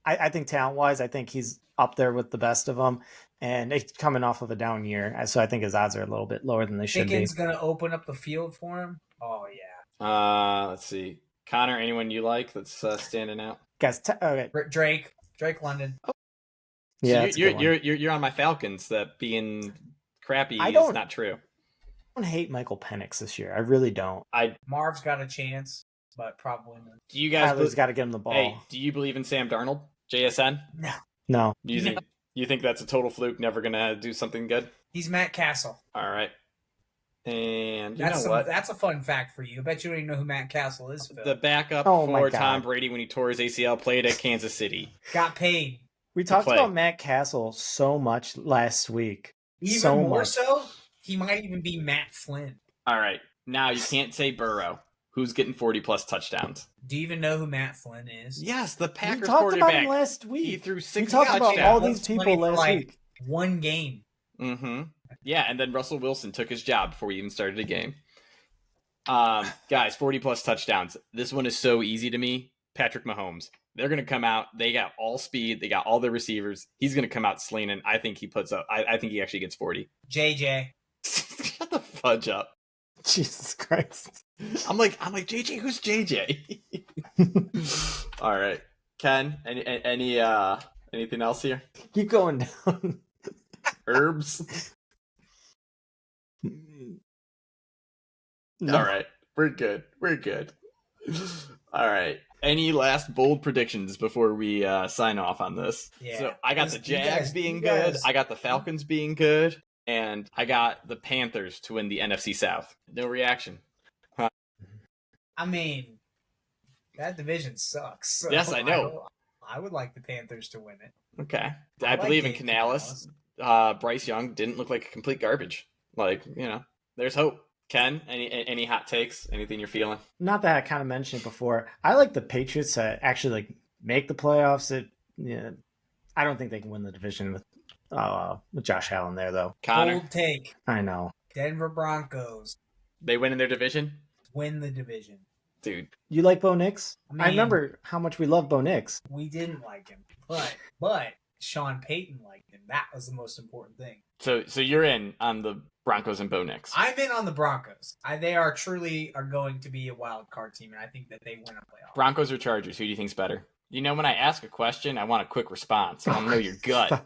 Speaker 3: I think talent wise, I think he's up there with the best of them, and it's coming off of a down year, so I think his odds are a little bit lower than they should
Speaker 2: Higgins gonna open up the field for him. Oh yeah.
Speaker 1: Let's see, Connor. Anyone you like that's standing out?
Speaker 3: be. Guys, okay,
Speaker 2: Drake London.
Speaker 3: yeah,
Speaker 1: So
Speaker 3: that's a good one.
Speaker 1: you're on my Falcons. That being crappy
Speaker 3: I
Speaker 1: is
Speaker 3: don't-
Speaker 1: not true.
Speaker 3: I don't hate Michael Penix this year. I really don't.
Speaker 2: Marv's got a chance, but probably not.
Speaker 1: Do you guys?
Speaker 3: Tyler's got to get him the ball.
Speaker 1: Hey, do you believe in Sam Darnold? JSN?
Speaker 3: No,
Speaker 1: You think that's a total fluke? Never gonna do something good?
Speaker 2: He's Matt Castle.
Speaker 1: All right. And you
Speaker 2: That's
Speaker 1: know what?
Speaker 2: that's a fun fact for you. I bet you don't even know who Matt Castle is. Phil.
Speaker 1: The backup
Speaker 3: Oh my
Speaker 1: for
Speaker 3: God.
Speaker 1: Tom Brady when he tore his ACL played at Kansas City.
Speaker 2: Got paid
Speaker 3: we talked
Speaker 1: play.
Speaker 3: about Matt Castle so much last week.
Speaker 2: even
Speaker 3: So
Speaker 2: more
Speaker 3: much.
Speaker 2: so. He might even be Matt Flynn.
Speaker 1: All right. Now you can't say Burrow. Who's getting 40 plus touchdowns?
Speaker 2: Do you even know who Matt Flynn is?
Speaker 1: Yes, the
Speaker 3: We
Speaker 1: Packers
Speaker 3: talked about him
Speaker 1: quarterback.
Speaker 3: last
Speaker 1: He
Speaker 3: week.
Speaker 1: threw
Speaker 3: We
Speaker 1: 6
Speaker 3: talked about
Speaker 1: touchdowns.
Speaker 3: all
Speaker 2: That's
Speaker 3: these people
Speaker 2: plenty for,
Speaker 3: last
Speaker 2: like,
Speaker 3: week.
Speaker 2: One game.
Speaker 1: Mm-hmm. Yeah, and then Russell Wilson took his job before we even started a game. Guys, 40 plus touchdowns. This one is so easy to me. Patrick Mahomes. They're going to come out. They got all speed. They got all their receivers. He's going to come out slinging. I think he puts up. I think he actually gets 40.
Speaker 2: JJ.
Speaker 1: Shut the fudge up.
Speaker 3: Jesus Christ.
Speaker 1: I'm like JJ. Who's JJ? All right, Ken. Anything else here?
Speaker 3: Keep going down.
Speaker 1: Herbs.
Speaker 3: No.
Speaker 1: All right, we're good. We're good. All right. Any last bold predictions before we sign off on this?
Speaker 2: Yeah.
Speaker 1: So I got the
Speaker 2: Listen, you
Speaker 1: Jags
Speaker 2: guys-
Speaker 1: being
Speaker 2: you
Speaker 1: good.
Speaker 2: guys-
Speaker 1: I got the Falcons being good. And I got the Panthers to win the NFC South. No reaction.
Speaker 2: I mean, that division sucks. So
Speaker 1: Yes, I know.
Speaker 2: I would like the Panthers to win it.
Speaker 1: Okay.
Speaker 2: I
Speaker 1: I
Speaker 2: like
Speaker 1: believe in
Speaker 2: Dave
Speaker 1: Canales. Bryce Young didn't look like a complete garbage. Like, there's hope. Ken, any hot takes? Anything you're feeling?
Speaker 3: Not that I kind of mentioned before. I like the Patriots to actually make the playoffs. I don't think they can win the division with Josh Allen there, though.
Speaker 1: Connor,
Speaker 2: Bold take.
Speaker 3: I know.
Speaker 2: Denver Broncos
Speaker 1: they win in their division?
Speaker 2: win the division.
Speaker 1: Dude.
Speaker 3: You like Bo Nix?
Speaker 2: I mean-
Speaker 3: I remember how much we love Bo Nix.
Speaker 2: We didn't like him, but Sean Payton liked him. That was the most important thing.
Speaker 1: So you're in on the Broncos and Bo Nix.
Speaker 2: I'm in on the Broncos. They are going to be a wild card team, and I think that they win a playoff.
Speaker 1: Broncos or Chargers? Who do you think's better? When I ask a question, I want a quick response. I want to know your gut.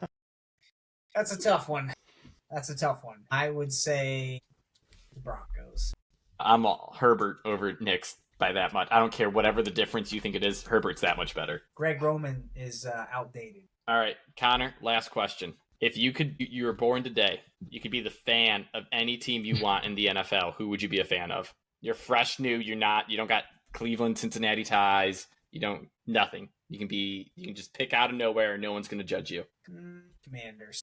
Speaker 2: That's a tough one. I would say the Broncos.
Speaker 1: I'm all Herbert over Nix by that much. I don't care whatever the difference you think it is. Herbert's that much better.
Speaker 2: Greg Roman is outdated.
Speaker 1: All right, Connor, last question. If you were born today, you could be the fan of any team you want in the NFL. Who would you be a fan of? You're fresh, new. You don't got Cleveland, Cincinnati ties. Nothing. You can just pick out of nowhere. No one's going to judge you.
Speaker 2: Commanders.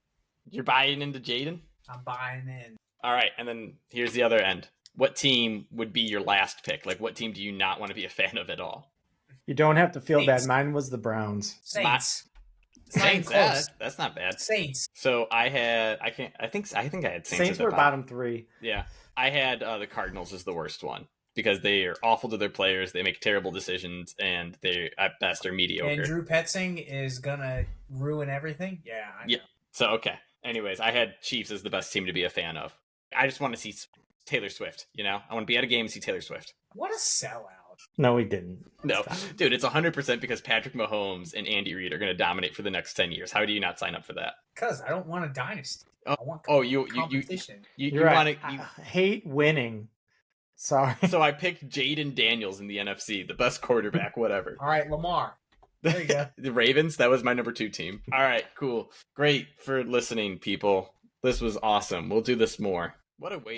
Speaker 1: You're buying into Jaden?
Speaker 2: I'm buying in.
Speaker 1: All right, and then here's the other end. What team would be your last pick? Like, what team do you not want to be a fan of at all?
Speaker 3: You don't have to feel
Speaker 2: Saints.
Speaker 3: bad. Mine was the Browns.
Speaker 2: Saints. It's not even
Speaker 1: Saints,
Speaker 2: close.
Speaker 1: that's not bad.
Speaker 2: Saints.
Speaker 1: So I think I had Saints
Speaker 3: Saints
Speaker 1: at the
Speaker 3: were
Speaker 1: bottom.
Speaker 3: bottom 3.
Speaker 1: Yeah, I had the Cardinals as the worst one because they are awful to their players. They make terrible decisions, and they at best are mediocre.
Speaker 2: And Drew Petzing is gonna ruin everything. Yeah, I know.
Speaker 1: Yeah. So okay. Anyways, I had Chiefs as the best team to be a fan of. I just want to see Taylor Swift. You know, I want to be at a game and see Taylor Swift.
Speaker 2: What a sellout.
Speaker 3: No, we didn't.
Speaker 1: No,
Speaker 3: Stop.
Speaker 1: dude, it's 100% because Patrick Mahomes and Andy Reid are going to dominate for the next 10 years. How do you not sign up for that?
Speaker 2: Because I don't want a dynasty. I want
Speaker 1: You
Speaker 2: competition.
Speaker 3: You're right.
Speaker 1: want to.
Speaker 3: I hate winning. Sorry.
Speaker 1: So I picked Jaden Daniels in the NFC, the best quarterback, whatever.
Speaker 2: All right, Lamar. There you go.
Speaker 1: The Ravens, that was my number 2 team. All right, cool. Great for listening, people. This was awesome. We'll do this more. What a waste.